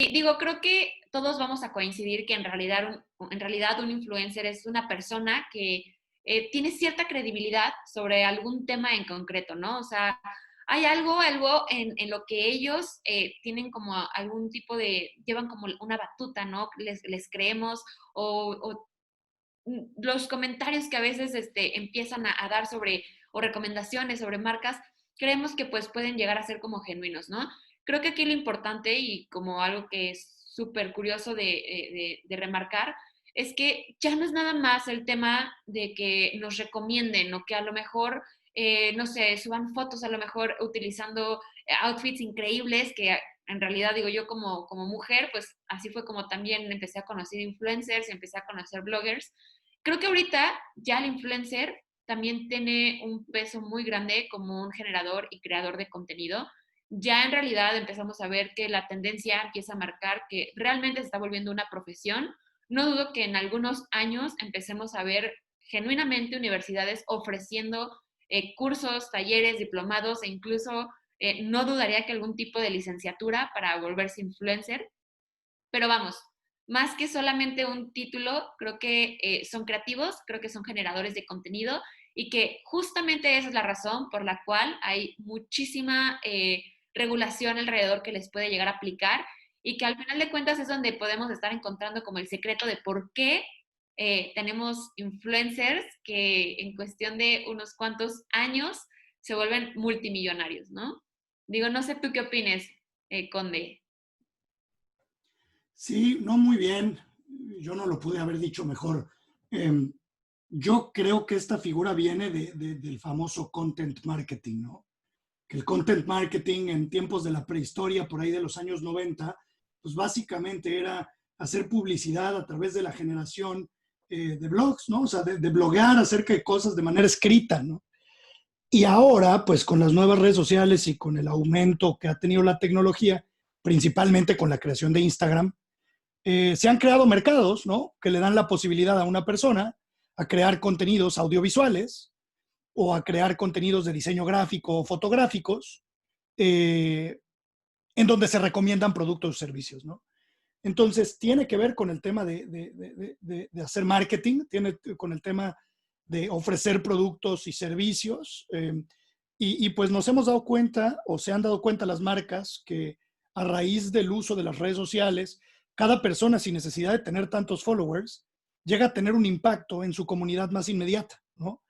Y digo, creo que todos vamos a coincidir que en realidad un influencer es una persona que tiene cierta credibilidad sobre algún tema en concreto, ¿no? O sea, hay algo en lo que ellos tienen como algún tipo de, llevan como una batuta, ¿no? Les creemos o los comentarios que a veces empiezan a dar sobre, o recomendaciones sobre marcas, creemos que pues pueden llegar a ser como genuinos, ¿no? Creo que aquí lo importante y como algo que es súper curioso de remarcar es que ya no es nada más el tema de que nos recomienden o que a lo mejor, no sé, suban fotos a lo mejor utilizando outfits increíbles que en realidad digo yo como mujer, pues así fue como también empecé a conocer influencers, empecé a conocer bloggers. Creo que ahorita ya el influencer también tiene un peso muy grande como un generador y creador de contenido. Ya en realidad empezamos a ver que la tendencia empieza a marcar que realmente se está volviendo una profesión. No dudo que en algunos años empecemos a ver genuinamente universidades ofreciendo cursos, talleres, diplomados e incluso no dudaría que algún tipo de licenciatura para volverse influencer. Pero vamos, más que solamente un título, creo que son creativos, creo que son generadores de contenido y que justamente esa es la razón por la cual hay muchísima regulación alrededor que les puede llegar a aplicar y que al final de cuentas es donde podemos estar encontrando como el secreto de por qué tenemos influencers que en cuestión de unos cuantos años se vuelven multimillonarios, ¿no? Digo, no sé tú qué opines, Conde. Sí, no muy bien. Yo no lo pude haber dicho mejor. Eh, yo creo que esta figura viene del famoso content marketing, ¿no? Que el content marketing en tiempos de la prehistoria, por ahí de los años 90, pues básicamente era hacer publicidad a través de la generación de blogs, ¿no? O sea, de bloguear acerca de cosas de manera escrita, ¿no? Y ahora, pues con las nuevas redes sociales y con el aumento que ha tenido la tecnología, principalmente con la creación de Instagram, se han creado mercados, ¿no? Que le dan la posibilidad a una persona a crear contenidos audiovisuales o a crear contenidos de diseño gráfico o fotográficos, eh, en donde se recomiendan productos o servicios, ¿no? Entonces, tiene que ver con el tema de hacer marketing, tiene con el tema de ofrecer productos y servicios. Pues nos hemos dado cuenta, o se han dado cuenta las marcas, que a raíz del uso de las redes sociales, cada persona sin necesidad de tener tantos followers, llega a tener un impacto en su comunidad más inmediata, ¿no?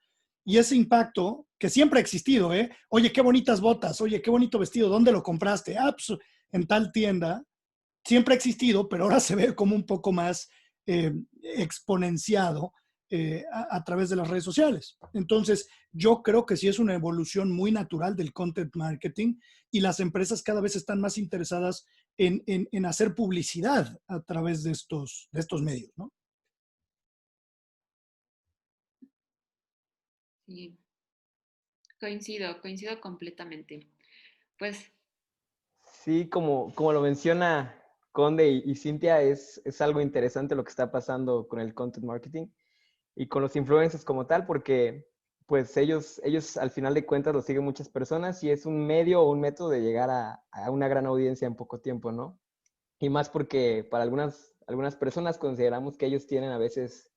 Y ese impacto, que siempre ha existido, ¿eh? Oye, qué bonitas botas, oye, qué bonito vestido, ¿dónde lo compraste? Ah, pues, en tal tienda, siempre ha existido, pero ahora se ve como un poco más exponenciado a través de las redes sociales. Entonces, yo creo que sí es una evolución muy natural del content marketing y las empresas cada vez están más interesadas en hacer publicidad a través de estos medios, ¿no? Sí, coincido completamente. Pues Sí, como lo menciona Conde y Cintia, es algo interesante lo que está pasando con el content marketing y con los influencers como tal, porque pues ellos al final de cuentas los siguen muchas personas y es un medio o un método de llegar a una gran audiencia en poco tiempo, ¿no? Y más porque para algunas personas consideramos que ellos tienen a veces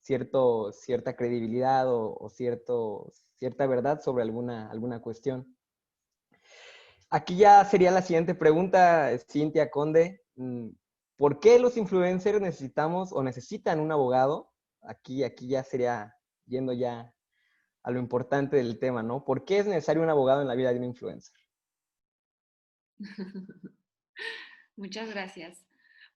cierta credibilidad o cierta verdad sobre alguna cuestión. Aquí ya sería la siguiente pregunta, Cintia Conde. ¿Por qué los influencers necesitamos o necesitan un abogado? Aquí ya sería yendo ya a lo importante del tema, ¿no? ¿Por qué es necesario un abogado en la vida de un influencer? muchas gracias.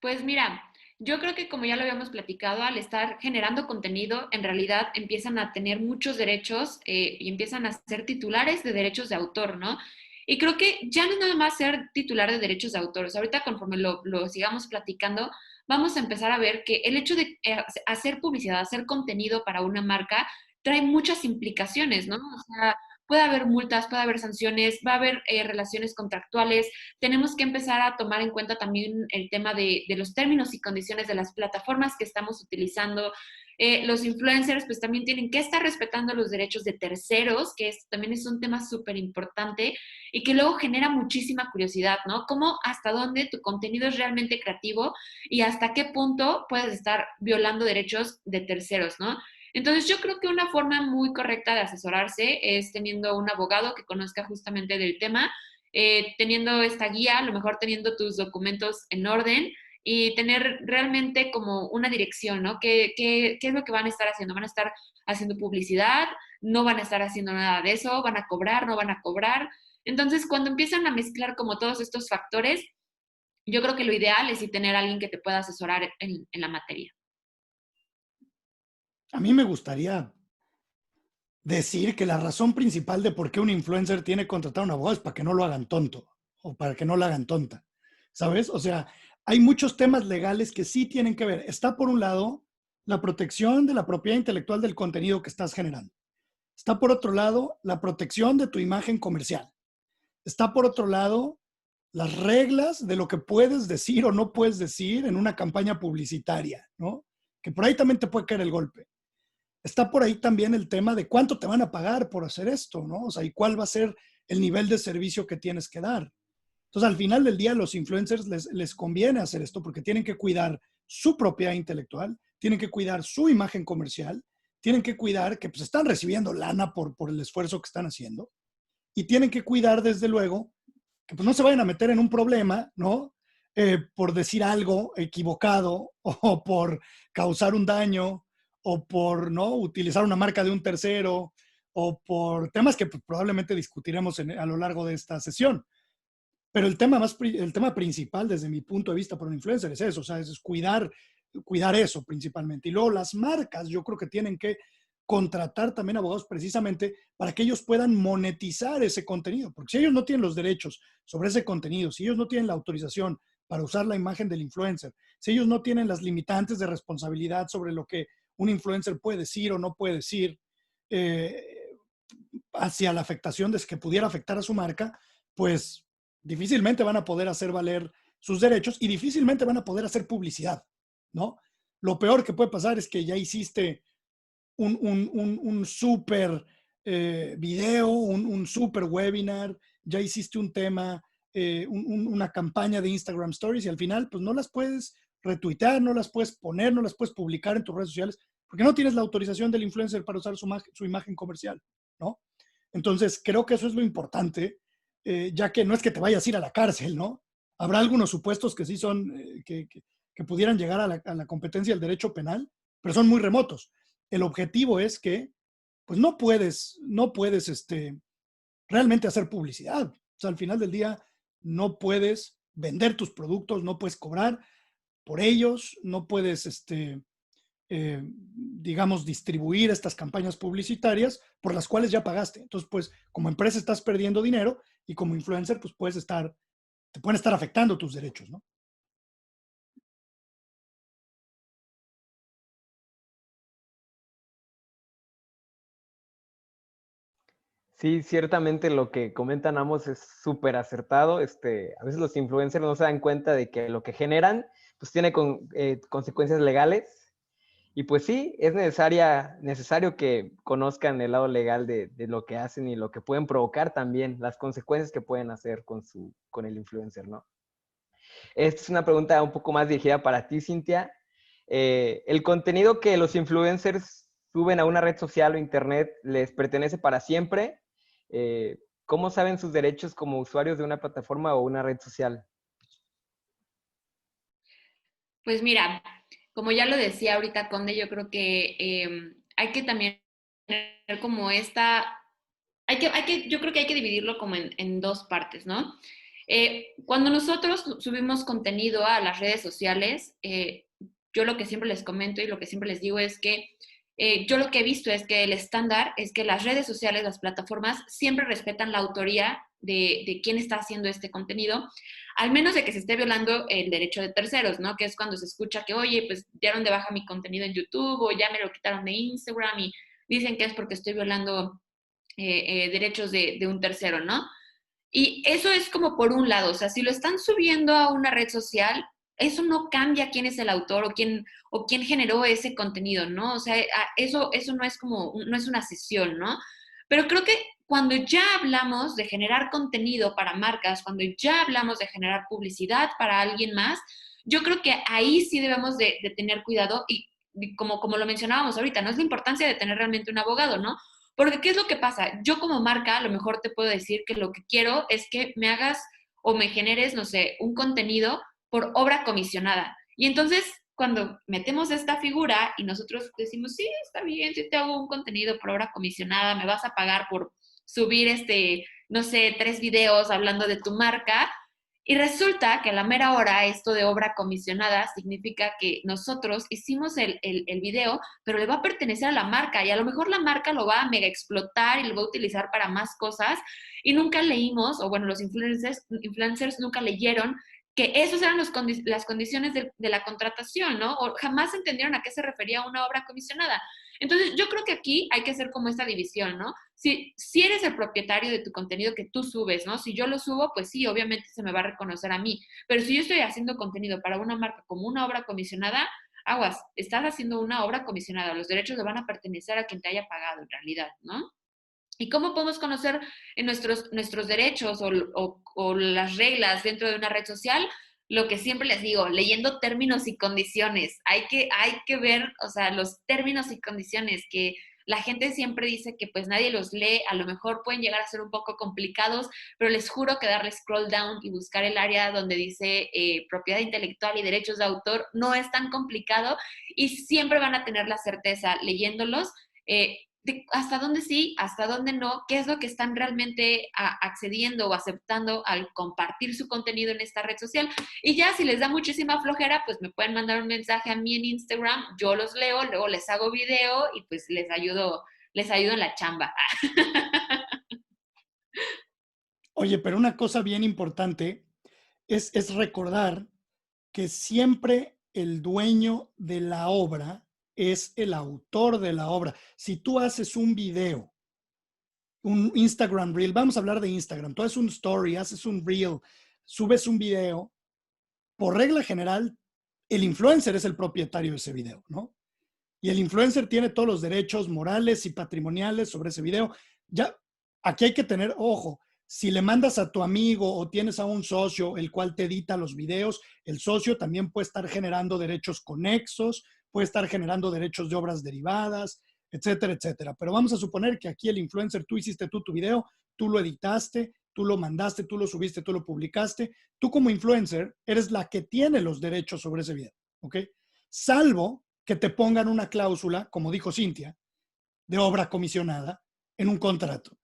Pues mira, yo creo que como ya lo habíamos platicado, al estar generando contenido, en realidad empiezan a tener muchos derechos y empiezan a ser titulares de derechos de autor, ¿no? Y creo que ya no es nada más ser titular de derechos de autor. O sea, ahorita conforme lo sigamos platicando, vamos a empezar a ver que el hecho de hacer publicidad, hacer contenido para una marca, trae muchas implicaciones, ¿no? O sea, puede haber multas, puede haber sanciones, va a haber relaciones contractuales. Tenemos que empezar a tomar en cuenta también el tema de los términos y condiciones de las plataformas que estamos utilizando. Los influencers pues también tienen que estar respetando los derechos de terceros, que también es un tema súper importante y que luego genera muchísima curiosidad, ¿no? ¿Cómo, hasta dónde tu contenido es realmente creativo y hasta qué punto puedes estar violando derechos de terceros, ¿no? Entonces yo creo que una forma muy correcta de asesorarse es teniendo un abogado que conozca justamente del tema, teniendo esta guía, a lo mejor teniendo tus documentos en orden y tener realmente como una dirección, ¿no? ¿Qué es lo que van a estar haciendo? ¿Van a estar haciendo publicidad? ¿No van a estar haciendo nada de eso? ¿Van a cobrar? ¿No van a cobrar? Entonces, cuando empiezan a mezclar como todos estos factores, yo creo que lo ideal es sí tener a alguien que te pueda asesorar en la materia. A mí me gustaría decir que la razón principal de por qué un influencer tiene que contratar a un abogado es para que no lo hagan tonto o para que no lo hagan tonta, ¿sabes? O sea, hay muchos temas legales que sí tienen que ver. Está por un lado la protección de la propiedad intelectual del contenido que estás generando. Está por otro lado la protección de tu imagen comercial. Está por otro lado las reglas de lo que puedes decir o no puedes decir en una campaña publicitaria, ¿no? Que por ahí también te puede caer el golpe. Está por ahí también el tema de cuánto te van a pagar por hacer esto, ¿no? O sea, y cuál va a ser el nivel de servicio que tienes que dar. Entonces, al final del día, a los influencers les conviene hacer esto porque tienen que cuidar su propiedad intelectual, tienen que cuidar su imagen comercial, tienen que cuidar que pues, están recibiendo lana por el esfuerzo que están haciendo y tienen que cuidar, desde luego, que pues, no se vayan a meter en un problema, ¿no? Por decir algo equivocado o por causar un daño o por no utilizar una marca de un tercero o por temas que pues, probablemente discutiremos a lo largo de esta sesión. Pero el tema principal desde mi punto de vista por un influencer es eso, o sea, es cuidar eso principalmente. Y luego las marcas yo creo que tienen que contratar también abogados precisamente para que ellos puedan monetizar ese contenido, porque si ellos no tienen los derechos sobre ese contenido, si ellos no tienen la autorización para usar la imagen del influencer, si ellos no tienen las limitantes de responsabilidad sobre lo que un influencer puede decir o no puede decir hacia la afectación de que pudiera afectar a su marca, pues difícilmente van a poder hacer valer sus derechos y difícilmente van a poder hacer publicidad, ¿no? Lo peor que puede pasar es que ya hiciste un súper video, un súper webinar, ya hiciste un tema, una campaña de Instagram Stories y al final pues no las puedes retuitear, no las puedes poner, no las puedes publicar en tus redes sociales porque no tienes la autorización del influencer para usar su imagen comercial, ¿no? Entonces creo que eso es lo importante, ya que no es que te vayas a ir a la cárcel, ¿no? Habrá algunos supuestos que sí son, que pudieran llegar a la competencia del derecho penal, pero son muy remotos. El objetivo es que, pues no puedes realmente hacer publicidad. O sea, al final del día no puedes vender tus productos, no puedes cobrar por ellos, no puedes, digamos, distribuir estas campañas publicitarias por las cuales ya pagaste. Entonces, pues, como empresa estás perdiendo dinero y como influencer, pues te pueden estar afectando tus derechos, ¿no? Sí, ciertamente lo que comentan ambos es súper acertado. A veces los influencers no se dan cuenta de que lo que generan pues tiene consecuencias legales. Y pues sí, es necesario que conozcan el lado legal de lo que hacen y lo que pueden provocar también, las consecuencias que pueden hacer con el influencer, ¿no? Esta es una pregunta un poco más dirigida para ti, Cintia. ¿El contenido que los influencers suben a una red social o internet les pertenece para siempre? ¿Cómo saben sus derechos como usuarios de una plataforma o una red social? Pues mira, como ya lo decía ahorita Conde, yo creo que hay que también tener como yo creo que hay que dividirlo como en dos partes, ¿no? Cuando nosotros subimos contenido a las redes sociales, yo lo que siempre les comento y lo que siempre les digo es que yo lo que he visto es que el estándar es que las redes sociales, las plataformas, siempre respetan la autoría de quién está haciendo este contenido, al menos de que se esté violando el derecho de terceros, ¿no? Que es cuando se escucha que, oye, pues dieron de baja mi contenido en YouTube o ya me lo quitaron de Instagram y dicen que es porque estoy violando derechos de un tercero, ¿no? Y eso es como por un lado, o sea, si lo están subiendo a una red social, eso no cambia quién es el autor o quién generó ese contenido, ¿no? O sea, eso no es como, no es una sesión, ¿no? Pero creo que cuando ya hablamos de generar contenido para marcas, cuando ya hablamos de generar publicidad para alguien más, yo creo que ahí sí debemos de tener cuidado y como lo mencionábamos ahorita, ¿no? Es la importancia de tener realmente un abogado, ¿no? Porque ¿qué es lo que pasa? Yo como marca a lo mejor te puedo decir que lo que quiero es que me hagas o me generes, no sé, un contenido por obra comisionada. Y entonces, cuando metemos esta figura y nosotros decimos, sí, está bien, si te hago un contenido por obra comisionada, me vas a pagar por subir no sé, 3 videos hablando de tu marca, y resulta que a la mera hora esto de obra comisionada significa que nosotros hicimos el video, pero le va a pertenecer a la marca y a lo mejor la marca lo va a mega explotar y lo va a utilizar para más cosas y nunca leímos, o bueno, los influencers nunca leyeron que esas eran las condiciones de la contratación, ¿no? O jamás entendieron a qué se refería una obra comisionada. Entonces, yo creo que aquí hay que hacer como esta división, ¿no? Si eres el propietario de tu contenido que tú subes, ¿no? Si yo lo subo, pues sí, obviamente se me va a reconocer a mí. Pero si yo estoy haciendo contenido para una marca como una obra comisionada, aguas, estás haciendo una obra comisionada. Los derechos le van a pertenecer a quien te haya pagado en realidad, ¿no? ¿Y cómo podemos conocer nuestros derechos o las reglas dentro de una red social? Lo que siempre les digo, leyendo términos y condiciones. Hay que ver, o sea, los términos y condiciones que la gente siempre dice que pues nadie los lee, a lo mejor pueden llegar a ser un poco complicados, pero les juro que darle scroll down y buscar el área donde dice propiedad intelectual y derechos de autor no es tan complicado y siempre van a tener la certeza leyéndolos. De hasta dónde sí, hasta dónde no, qué es lo que están realmente accediendo o aceptando al compartir su contenido en esta red social. Y ya si les da muchísima flojera, pues me pueden mandar un mensaje a mí en Instagram, yo los leo, luego les hago video y pues les ayudo en la chamba. Oye, pero una cosa bien importante es recordar que siempre el dueño de la obra es el autor de la obra. Si tú haces un video, un Instagram Reel, vamos a hablar de Instagram, tú haces un story, haces un Reel, subes un video, por regla general, el influencer es el propietario de ese video, ¿no? Y el influencer tiene todos los derechos morales y patrimoniales sobre ese video. Ya, aquí hay que tener ojo. Si le mandas a tu amigo o tienes a un socio el cual te edita los videos, el socio también puede estar generando derechos conexos, puede estar generando derechos de obras derivadas, etcétera, etcétera. Pero vamos a suponer que aquí el influencer, tú hiciste tu video, tú lo editaste, tú lo mandaste, tú lo subiste, tú lo publicaste. Tú como influencer eres la que tiene los derechos sobre ese video, ¿ok? Salvo que te pongan una cláusula, como dijo Cintia, de obra comisionada en un contrato.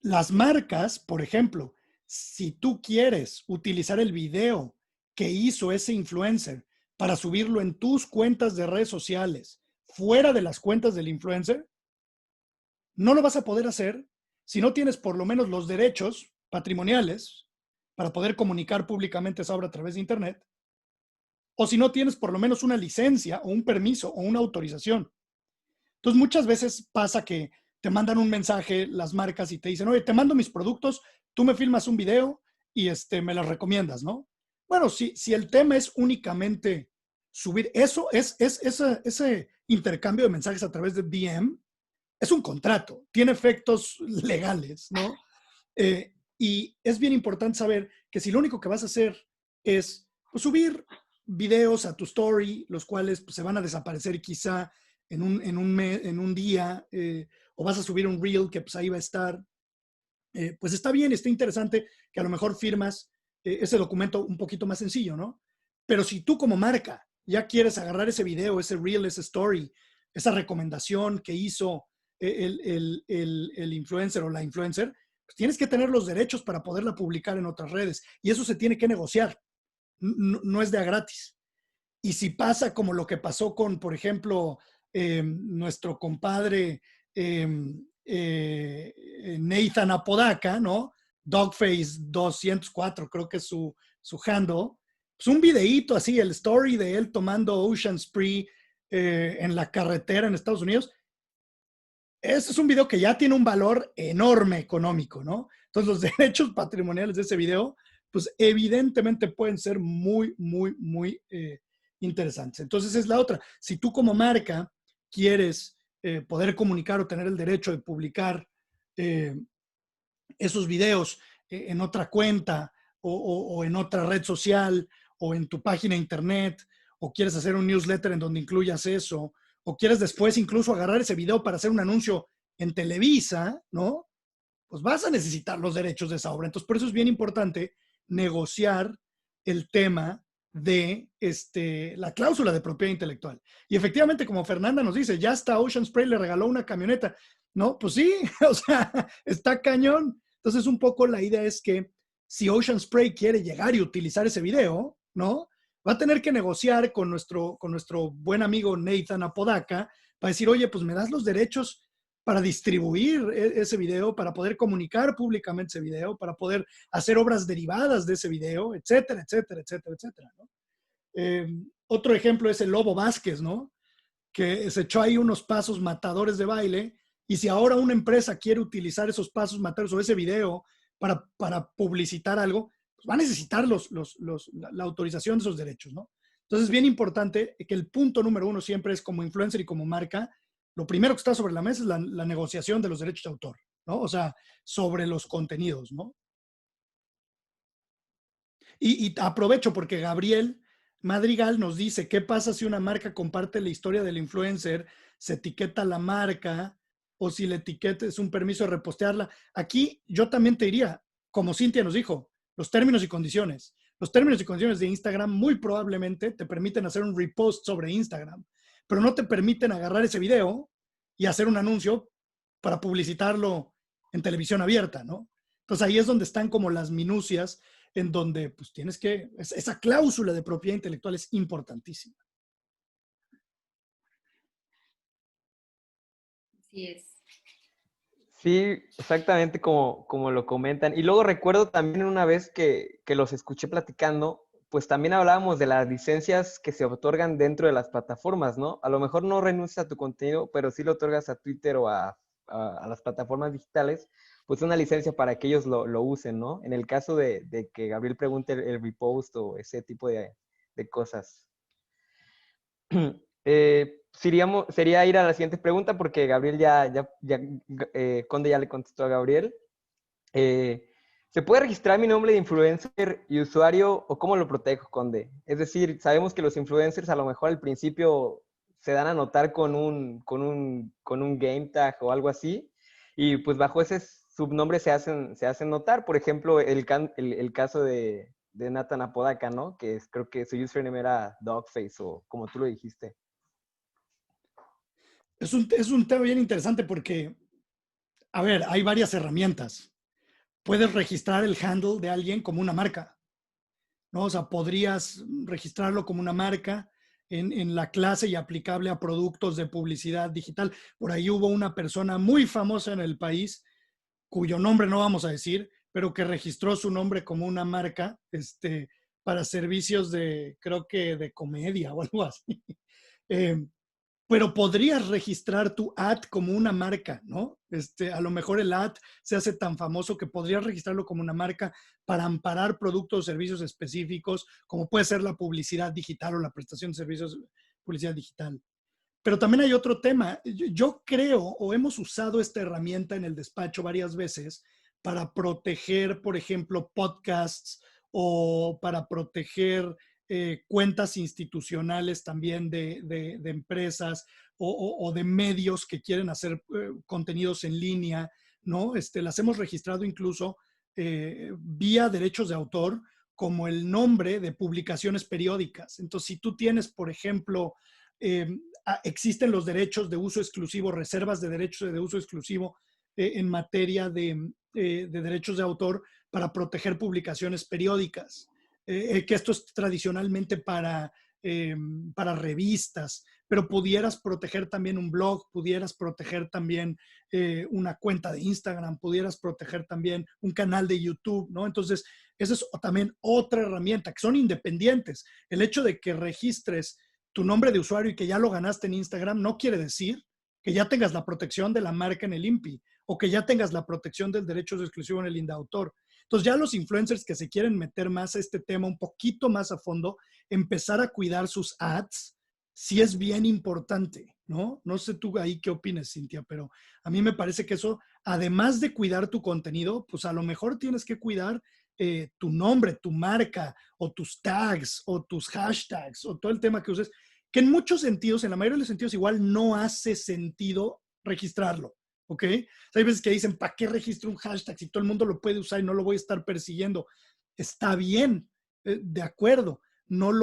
Las marcas, por ejemplo, si tú quieres utilizar el video que hizo ese influencer para subirlo en tus cuentas de redes sociales, fuera de las cuentas del influencer, no lo vas a poder hacer si no tienes por lo menos los derechos patrimoniales para poder comunicar públicamente esa obra a través de Internet, o si no tienes por lo menos una licencia o un permiso o una autorización. Entonces, muchas veces pasa que te mandan un mensaje las marcas y te dicen, oye, te mando mis productos, tú me filmas un video y me las recomiendas, ¿no? Bueno, si el tema es únicamente subir, eso ese intercambio de mensajes a través de DM es un contrato, tiene efectos legales, ¿no? Y es bien importante saber que si lo único que vas a hacer es pues, subir videos a tu story, los cuales pues, se van a desaparecer quizá en un día, o vas a subir un reel que pues ahí va a estar, pues está bien, está interesante que a lo mejor firmas ese documento un poquito más sencillo, ¿no? Pero si tú como marca ya quieres agarrar ese video, ese reel, ese story, esa recomendación que hizo el influencer o la influencer, pues tienes que tener los derechos para poderla publicar en otras redes. Y eso se tiene que negociar. No es de a gratis. Y si pasa como lo que pasó con, por ejemplo, nuestro compadre Nathan Apodaca, ¿no? Dogface 204, creo que es su handle. Pues un videíto así, el story de él tomando Ocean Spree en la carretera en Estados Unidos. ese es un video que ya tiene un valor enorme económico, ¿no? Entonces, los derechos patrimoniales de ese video, pues evidentemente pueden ser muy, muy, muy interesantes. Entonces, es la otra. Si tú como marca quieres poder comunicar o tener el derecho de publicar eh, esos videos en otra cuenta o en otra red social o en tu página de internet, o quieres hacer un newsletter en donde incluyas eso, o quieres después incluso agarrar ese video para hacer un anuncio en Televisa, ¿no? Pues vas a necesitar los derechos de esa obra. Entonces, por eso es bien importante negociar el tema de la cláusula de propiedad intelectual. Y efectivamente, como Fernanda nos dice, ya hasta Ocean Spray le regaló una camioneta. No, pues sí, o sea, está cañón. Entonces, un poco la idea es que si Ocean Spray quiere llegar y utilizar ese video, ¿no? Va a tener que negociar con nuestro buen amigo Nathan Apodaca para decir, oye, pues me das los derechos para distribuir ese video, para poder comunicar públicamente ese video, para poder hacer obras derivadas de ese video, etcétera, etcétera, etcétera, etcétera, ¿no? Otro ejemplo es el Lobo Vázquez, ¿no? Que se echó ahí unos pasos matadores de baile, y si ahora una empresa quiere utilizar esos pasos matadores o ese video para publicitar algo, pues va a necesitar la autorización de esos derechos, ¿no? Entonces es bien importante que el punto número uno siempre es, como influencer y como marca, lo primero que está sobre la mesa es la negociación de los derechos de autor, ¿no? O sea, sobre los contenidos, ¿no? Y aprovecho porque Gabriel Madrigal nos dice, ¿qué pasa si una marca comparte la historia del influencer, se etiqueta la marca, o si la etiqueta es un permiso de repostearla? Aquí yo también te diría, como Cintia nos dijo, los términos y condiciones. Los términos y condiciones de Instagram muy probablemente te permiten hacer un repost sobre Instagram, pero no te permiten agarrar ese video y hacer un anuncio para publicitarlo en televisión abierta, ¿no? Entonces ahí es donde están como las minucias, en donde pues tienes que, esa cláusula de propiedad intelectual es importantísima. Así es. Sí, exactamente como lo comentan. Y luego recuerdo también una vez que los escuché platicando, pues también hablábamos de las licencias que se otorgan dentro de las plataformas, ¿no? A lo mejor no renuncias a tu contenido, pero sí lo otorgas a Twitter o a las plataformas digitales, pues una licencia para que ellos lo usen, ¿no? En el caso de que Gabriel pregunte el repost o ese tipo de cosas. Sería ir a la siguiente pregunta porque Gabriel Conde ya le contestó a Gabriel. ¿Se puede registrar mi nombre de influencer y usuario o cómo lo protejo, Conde? Es decir, sabemos que los influencers a lo mejor al principio se dan a notar con un game tag o algo así, y pues bajo ese subnombre se hacen notar. Por ejemplo, el caso de Nathan Apodaca, ¿no? Creo que su username era Dogface o como tú lo dijiste. Es un tema bien interesante porque, a ver, hay varias herramientas. Puedes registrar el handle de alguien como una marca, ¿no? O sea, podrías registrarlo como una marca en la clase y aplicable a productos de publicidad digital. Por ahí hubo una persona muy famosa en el país, cuyo nombre no vamos a decir, pero que registró su nombre como una marca para servicios creo que de comedia o algo así. Pero podrías registrar tu ad como una marca, ¿no? A lo mejor el ad se hace tan famoso que podrías registrarlo como una marca para amparar productos o servicios específicos, como puede ser la publicidad digital o la prestación de servicios de publicidad digital. Pero también hay otro tema. Yo creo, o hemos usado esta herramienta en el despacho varias veces para proteger, por ejemplo, podcasts, o para proteger cuentas institucionales también de empresas o de medios que quieren hacer contenidos en línea, ¿no? Las hemos registrado incluso vía derechos de autor como el nombre de publicaciones periódicas. Entonces, si tú tienes, por ejemplo, existen los derechos de uso exclusivo, reservas de derechos de uso exclusivo en materia de derechos de autor para proteger publicaciones periódicas, que esto es tradicionalmente para revistas, pero pudieras proteger también un blog, pudieras proteger también una cuenta de Instagram, pudieras proteger también un canal de YouTube, ¿no? Entonces, esa es también otra herramienta, que son independientes. El hecho de que registres tu nombre de usuario y que ya lo ganaste en Instagram no quiere decir que ya tengas la protección de la marca en el INPI o que ya tengas la protección del derecho exclusivo en el INDAUTOR. Entonces ya los influencers que se quieren meter más a este tema un poquito más a fondo, empezar a cuidar sus ads, sí es bien importante, ¿no? No sé tú ahí qué opinas, Cintia, pero a mí me parece que eso, además de cuidar tu contenido, pues a lo mejor tienes que cuidar tu nombre, tu marca, o tus tags, o tus hashtags, o todo el tema que uses, que en muchos sentidos, en la mayoría de los sentidos, igual no hace sentido registrarlo, ¿ok? O sea, hay veces que dicen, ¿para qué registro un hashtag si todo el mundo lo puede usar y no lo voy a estar persiguiendo? Está bien, de acuerdo, no,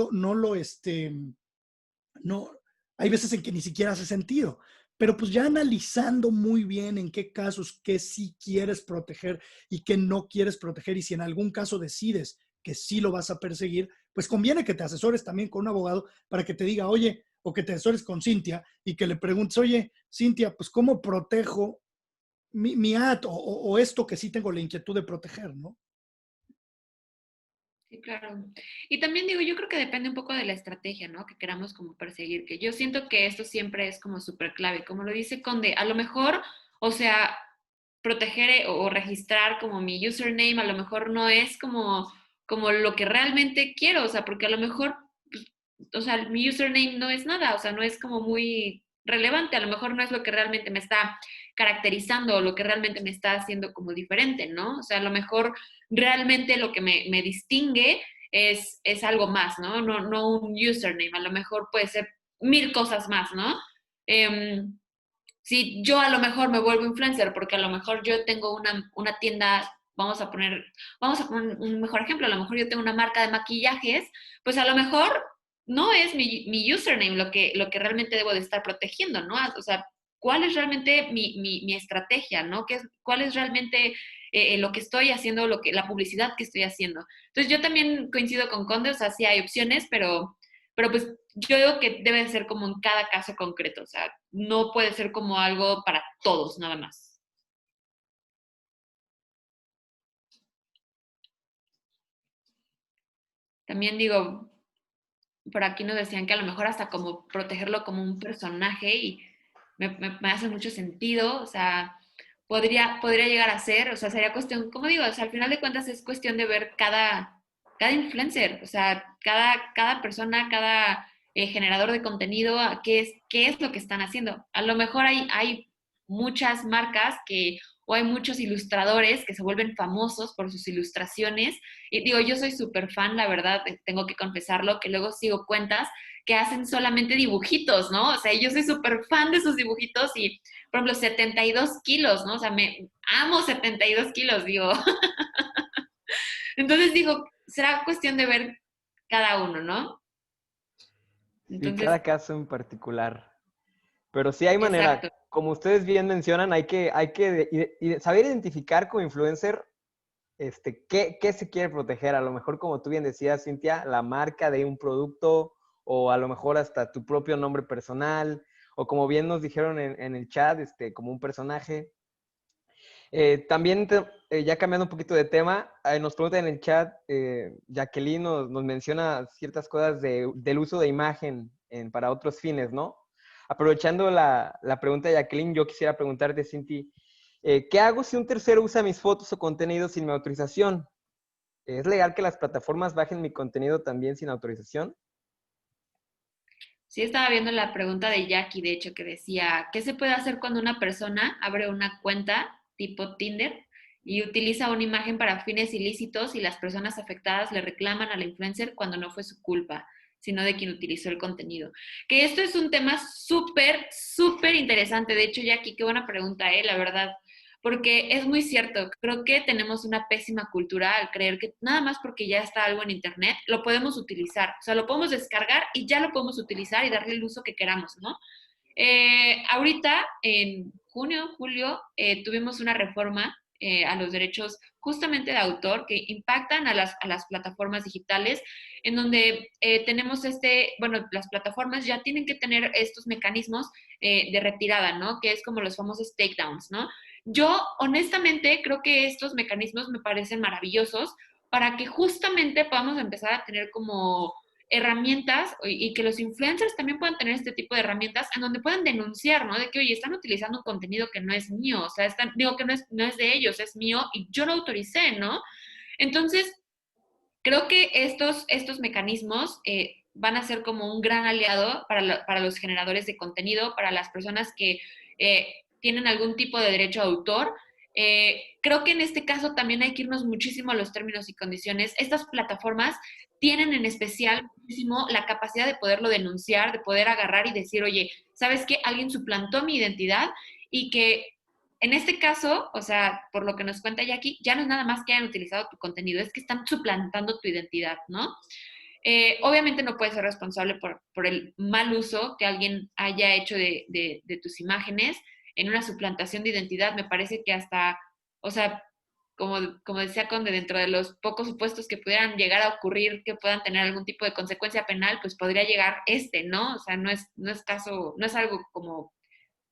hay veces en que ni siquiera hace sentido, pero pues ya analizando muy bien en qué casos, qué sí quieres proteger y qué no quieres proteger, y si en algún caso decides que sí lo vas a perseguir, pues conviene que te asesores también con un abogado para que te diga, oye, o que te asesores con Cintia y que le preguntes, oye, Cintia, pues ¿cómo protejo mi ad o esto que sí tengo la inquietud de proteger, ¿no? Sí, claro. Y también digo, yo creo que depende un poco de la estrategia, ¿no? Que queramos como perseguir, que yo siento que esto siempre es como súper clave, como lo dice Conde, a lo mejor, o sea, proteger o registrar como mi username, a lo mejor no es como lo que realmente quiero, o sea, porque a lo mejor, pues, o sea, mi username no es nada, o sea, no es como muy relevante, a lo mejor no es lo que realmente me está caracterizando o lo que realmente me está haciendo como diferente, ¿no? O sea, a lo mejor realmente lo que me distingue es algo más, ¿no? No un username, a lo mejor puede ser mil cosas más, ¿no? Si yo a lo mejor me vuelvo influencer porque a lo mejor yo tengo una tienda, vamos a poner un mejor ejemplo, a lo mejor yo tengo una marca de maquillajes, pues a lo mejor no es mi username lo que realmente debo de estar protegiendo, ¿no? O sea, ¿cuál es realmente mi estrategia, ¿no? ¿Cuál es realmente lo que estoy haciendo, la publicidad que estoy haciendo? Entonces yo también coincido con Conde, o sea, sí hay opciones, pero pues yo digo que debe ser como en cada caso concreto, o sea, no puede ser como algo para todos nada más. También digo, por aquí nos decían que a lo mejor hasta como protegerlo como un personaje y me hace mucho sentido, o sea, podría llegar a ser, o sea, sería cuestión, como digo, o sea, al final de cuentas es cuestión de ver cada influencer, o sea, cada persona, cada generador de contenido, qué es lo que están haciendo. A lo mejor hay muchas marcas o hay muchos ilustradores que se vuelven famosos por sus ilustraciones. Y digo, yo soy súper fan, la verdad, tengo que confesarlo, que luego sigo cuentas que hacen solamente dibujitos, ¿no? O sea, yo soy súper fan de sus dibujitos y, por ejemplo, 72 kilos, ¿no? O sea, me amo 72 kilos, digo. Entonces digo, será cuestión de ver cada uno, ¿no? Sí, Entonces, cada caso en particular. Pero sí hay manera, exacto. como ustedes bien mencionan, hay que saber identificar como influencer qué se quiere proteger. A lo mejor, como tú bien decías, Cintia, la marca de un producto o a lo mejor hasta tu propio nombre personal o como bien nos dijeron en el chat, como un personaje. También, ya cambiando un poquito de tema, nos preguntan en el chat, Jacqueline nos menciona ciertas cosas del uso de imagen para otros fines, ¿no? Aprovechando la pregunta de Jacqueline, yo quisiera preguntarte, Cinti, ¿qué hago si un tercero usa mis fotos o contenido sin mi autorización? ¿Es legal que las plataformas bajen mi contenido también sin autorización? Sí, estaba viendo la pregunta de Jackie, de hecho, que decía, ¿qué se puede hacer cuando una persona abre una cuenta tipo Tinder y utiliza una imagen para fines ilícitos y las personas afectadas le reclaman a la influencer cuando no fue su culpa, sino de quien utilizó el contenido? Que esto es un tema súper, súper interesante. De hecho, Jackie, qué buena pregunta, la verdad. Porque es muy cierto, creo que tenemos una pésima cultura al creer que nada más porque ya está algo en Internet lo podemos utilizar. O sea, lo podemos descargar y ya lo podemos utilizar y darle el uso que queramos, ¿no? Ahorita, en junio, julio, tuvimos una reforma a los derechos justamente de autor que impactan a las plataformas digitales, en donde tenemos bueno, las plataformas ya tienen que tener estos mecanismos de retirada, ¿no? Que es como los famosos takedowns, ¿no? Yo honestamente creo que estos mecanismos me parecen maravillosos para que justamente podamos empezar a tener como herramientas y que los influencers también puedan tener este tipo de herramientas en donde puedan denunciar, ¿no? De que, oye, están utilizando un contenido que no es mío, o sea, digo que no es de ellos, es mío y yo lo autoricé, ¿no? Entonces, creo que estos mecanismos van a ser como un gran aliado para los generadores de contenido, para las personas que tienen algún tipo de derecho de autor. Creo que en este caso también hay que irnos muchísimo a los términos y condiciones. Estas plataformas tienen en especial muchísimo la capacidad de poderlo denunciar, de poder agarrar y decir, oye, ¿sabes qué? Alguien suplantó mi identidad y que en este caso, o sea, por lo que nos cuenta Jackie, ya no es nada más que hayan utilizado tu contenido, es que están suplantando tu identidad, ¿no? Obviamente no puedes ser responsable por el mal uso que alguien haya hecho de tus imágenes en una suplantación de identidad. Me parece que hasta, o sea, como decía Conde, dentro de los pocos supuestos que pudieran llegar a ocurrir que puedan tener algún tipo de consecuencia penal, pues podría llegar ¿no? O sea, no es algo como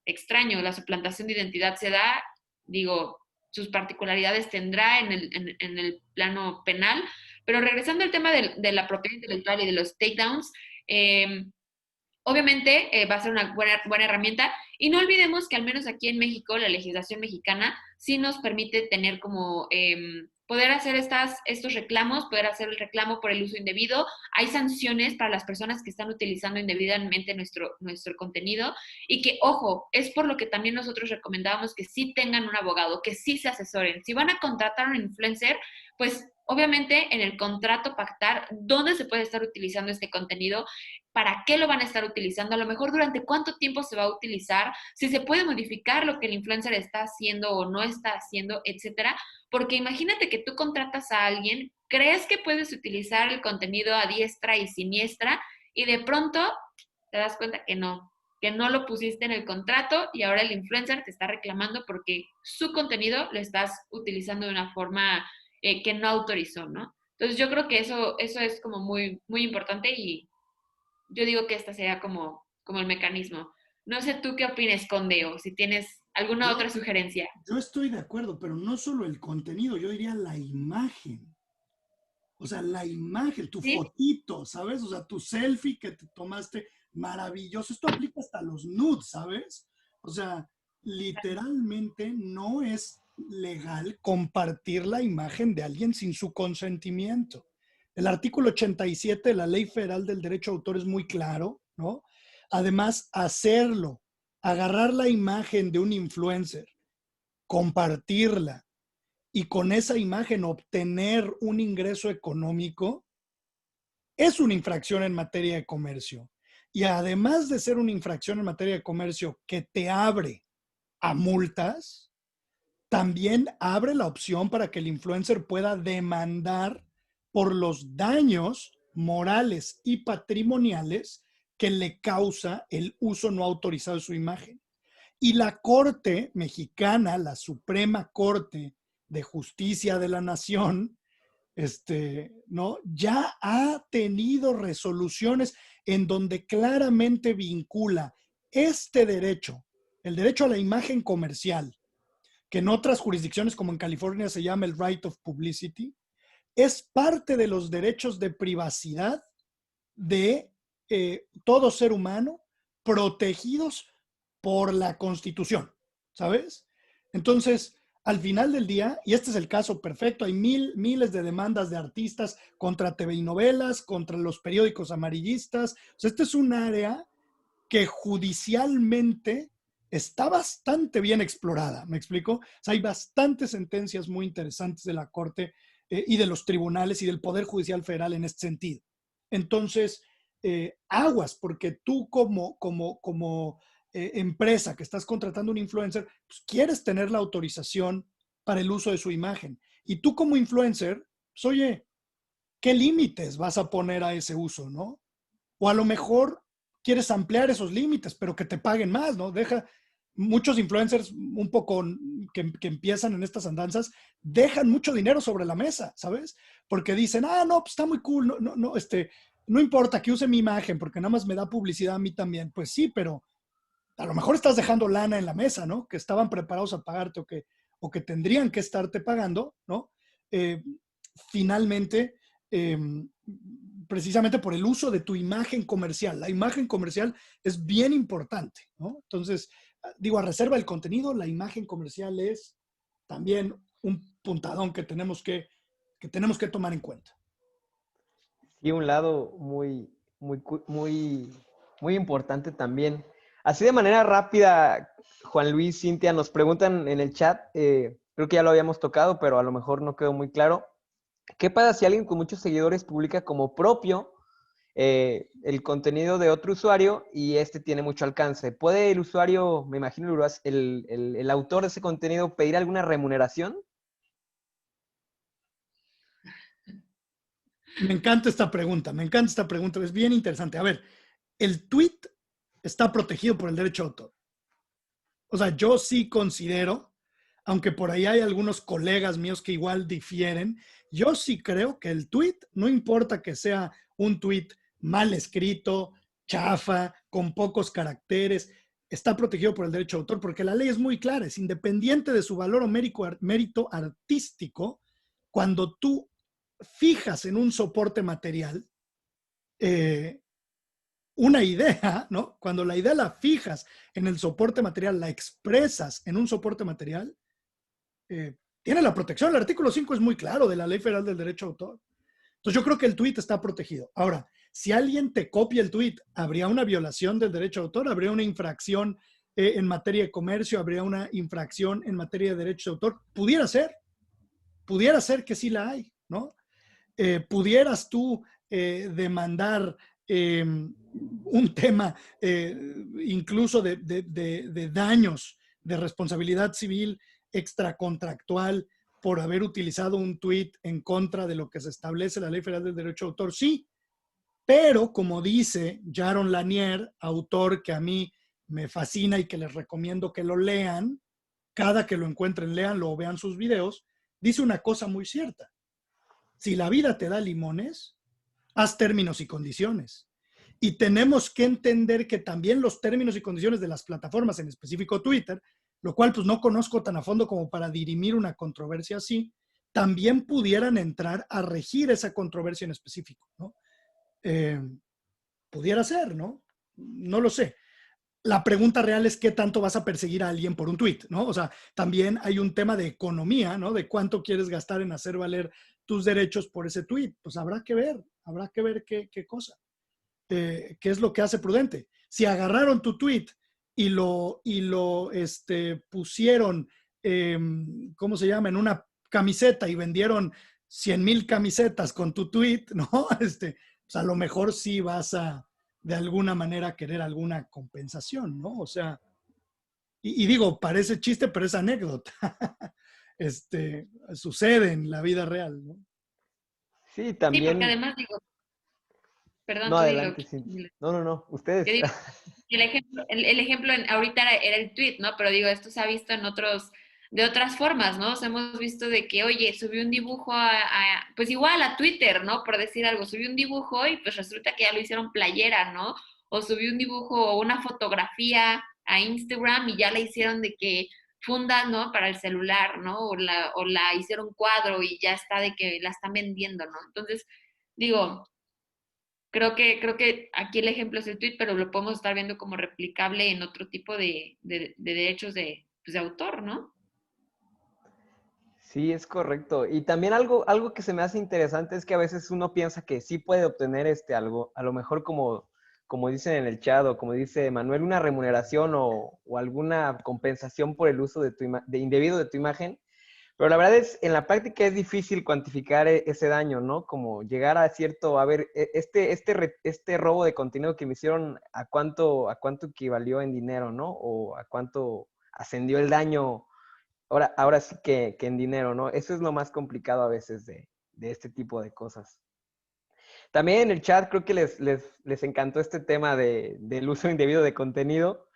extraño. La suplantación de identidad se da, digo, sus particularidades tendrá en el plano penal, pero regresando al tema de la propiedad intelectual y de los takedowns, obviamente va a ser una buena herramienta y no olvidemos que al menos aquí en México la legislación mexicana sí nos permite tener como poder hacer estos reclamos, poder hacer el reclamo por el uso indebido. Hay sanciones para las personas que están utilizando indebidamente nuestro contenido y que, ojo, es por lo que también nosotros recomendábamos que sí tengan un abogado, que sí se asesoren. Si van a contratar a un influencer, pues obviamente en el contrato pactar dónde se puede estar utilizando este contenido, para qué lo van a estar utilizando, a lo mejor durante cuánto tiempo se va a utilizar, si se puede modificar lo que el influencer está haciendo o no está haciendo, etcétera. Porque imagínate que tú contratas a alguien, crees que puedes utilizar el contenido a diestra y siniestra y de pronto te das cuenta que no lo pusiste en el contrato y ahora el influencer te está reclamando porque su contenido lo estás utilizando de una forma que no autorizó, ¿no? Entonces yo creo que eso es como muy, muy importante y yo digo que esta sería como el mecanismo. No sé tú qué opines, Conde, o si tienes alguna Yo, otra sugerencia. yo estoy de acuerdo, pero no solo el contenido, yo diría la imagen. O sea, la imagen, tu ¿Sí? fotito, ¿sabes? O sea, tu selfie que te tomaste, maravilloso. Esto aplica hasta los nudes, ¿sabes? O sea, literalmente no es legal compartir la imagen de alguien sin su consentimiento. El artículo 87 de la Ley Federal del Derecho de Autor es muy claro, ¿no? Además, hacerlo, agarrar la imagen de un influencer, compartirla, y con esa imagen obtener un ingreso económico, es una infracción en materia de comercio. Y además de ser una infracción en materia de comercio que te abre a multas, también abre la opción para que el influencer pueda demandar por los daños morales y patrimoniales que le causa el uso no autorizado de su imagen. Y la Corte Mexicana, la Suprema Corte de Justicia de la Nación, ¿no? Ya ha tenido resoluciones en donde claramente vincula este derecho, el derecho a la imagen comercial, que en otras jurisdicciones como en California se llama el right of publicity, es parte de los derechos de privacidad de todo ser humano protegidos por la Constitución, ¿sabes? Entonces, al final del día, y este es el caso perfecto, hay miles de demandas de artistas contra TV y novelas, contra los periódicos amarillistas. O sea, este es un área que judicialmente está bastante bien explorada, ¿me explico? O sea, hay bastantes sentencias muy interesantes de la Corte y de los tribunales y del Poder Judicial Federal en este sentido. Entonces, aguas, porque tú como empresa que estás contratando un influencer, pues quieres tener la autorización para el uso de su imagen. Y tú como influencer, pues oye, ¿qué límites vas a poner a ese uso, no? O a lo mejor quieres ampliar esos límites, pero que te paguen más, ¿no? Muchos influencers un poco que empiezan en estas andanzas, dejan mucho dinero sobre la mesa, ¿sabes? Porque dicen, no, pues está muy cool, no importa que use mi imagen porque nada más me da publicidad a mí también. Pues sí, pero a lo mejor estás dejando lana en la mesa, ¿no? Que estaban preparados a pagarte o que tendrían que estarte pagando, ¿no? Eh, finalmente, eh, precisamente por el uso de tu imagen comercial. La imagen comercial es bien importante, ¿no? Entonces, digo, a reserva del contenido, la imagen comercial es también un puntadón que tenemos que tomar en cuenta. Y un lado muy importante también. Así de manera rápida, Juan Luis, Cintia, nos preguntan en el chat, creo que ya lo habíamos tocado, pero a lo mejor no quedó muy claro. ¿Qué pasa si alguien con muchos seguidores publica como propio el contenido de otro usuario y este tiene mucho alcance? ¿Puede el usuario, me imagino, el autor de ese contenido pedir alguna remuneración? Me encanta esta pregunta, es bien interesante. A ver, el tweet está protegido por el derecho de autor. O sea, yo sí considero, aunque por ahí hay algunos colegas míos que igual difieren, yo sí creo que el tweet, no importa que sea un tweet mal escrito, chafa, con pocos caracteres, está protegido por el derecho de autor porque la ley es muy clara, es independiente de su valor o mérito artístico. Cuando tú fijas en un soporte material una idea, ¿no? Cuando la idea la fijas en el soporte material, la expresas en un soporte material, tiene la protección. El artículo 5 es muy claro de la Ley Federal del Derecho de Autor. Entonces yo creo que el tweet está protegido. Ahora, si alguien te copia el tweet, ¿habría una violación del derecho de autor? ¿Habría una infracción en materia de comercio? ¿Habría una infracción en materia de derecho de autor? Pudiera ser que sí la hay, ¿no? Pudieras tú demandar un tema incluso de daños de responsabilidad civil extracontractual por haber utilizado un tuit en contra de lo que se establece la Ley Federal del Derecho de Autor, sí, pero como dice Jaron Lanier, autor que a mí me fascina y que les recomiendo que lo lean, cada que lo encuentren, leanlo o vean sus videos, dice una cosa muy cierta. Si la vida te da limones, haz términos y condiciones. Y tenemos que entender que también los términos y condiciones de las plataformas, en específico Twitter, lo cual pues no conozco tan a fondo como para dirimir una controversia así, también pudieran entrar a regir esa controversia en específico, ¿no? Pudiera ser, ¿no? No lo sé. La pregunta real es qué tanto vas a perseguir a alguien por un tweet, ¿no? O sea, también hay un tema de economía, ¿no? De cuánto quieres gastar en hacer valer tus derechos por ese tweet. Pues habrá que ver qué cosa, qué es lo que hace prudente. Si agarraron tu tweet y lo pusieron, ¿cómo se llama? En una camiseta y vendieron 100,000 camisetas con tu tweet, ¿no? Pues a lo mejor sí vas a de alguna manera querer alguna compensación, ¿no? O sea, y digo, parece chiste, pero es anécdota. Sucede en la vida real, ¿no? Sí, Sí, porque también. además digo, perdón, No, tú dilo. adelante, sí. No, Yo ustedes. digo, el ejemplo ahorita era el tweet, ¿no? Pero digo, esto se ha visto de otras formas, ¿no? O sea, hemos visto de que, oye, subí un dibujo pues igual a Twitter, ¿no? Por decir algo, subí un dibujo y pues resulta que ya lo hicieron playera, ¿no? O subí un dibujo o una fotografía a Instagram y ya la hicieron de que funda, ¿no? Para el celular, ¿no? O la hicieron cuadro y ya está de que la están vendiendo, ¿no? Entonces, digo, creo que aquí el ejemplo es el tweet, pero lo podemos estar viendo como replicable en otro tipo de derechos pues, de autor, ¿no? Sí, es correcto. Y también algo que se me hace interesante es que a veces uno piensa que sí puede obtener algo, a lo mejor como dicen en el chat o como dice Manuel, una remuneración o alguna compensación por el uso de indebido de tu imagen. Pero la verdad es, en la práctica es difícil cuantificar ese daño, ¿no? Como llegar a cierto, a ver, este robo de contenido que me hicieron, ¿a cuánto equivalió en dinero, ¿no? O a cuánto ascendió el daño, ahora sí que en dinero, ¿no? Eso es lo más complicado a veces de este tipo de cosas. También en el chat creo que les encantó este tema del uso indebido de contenido.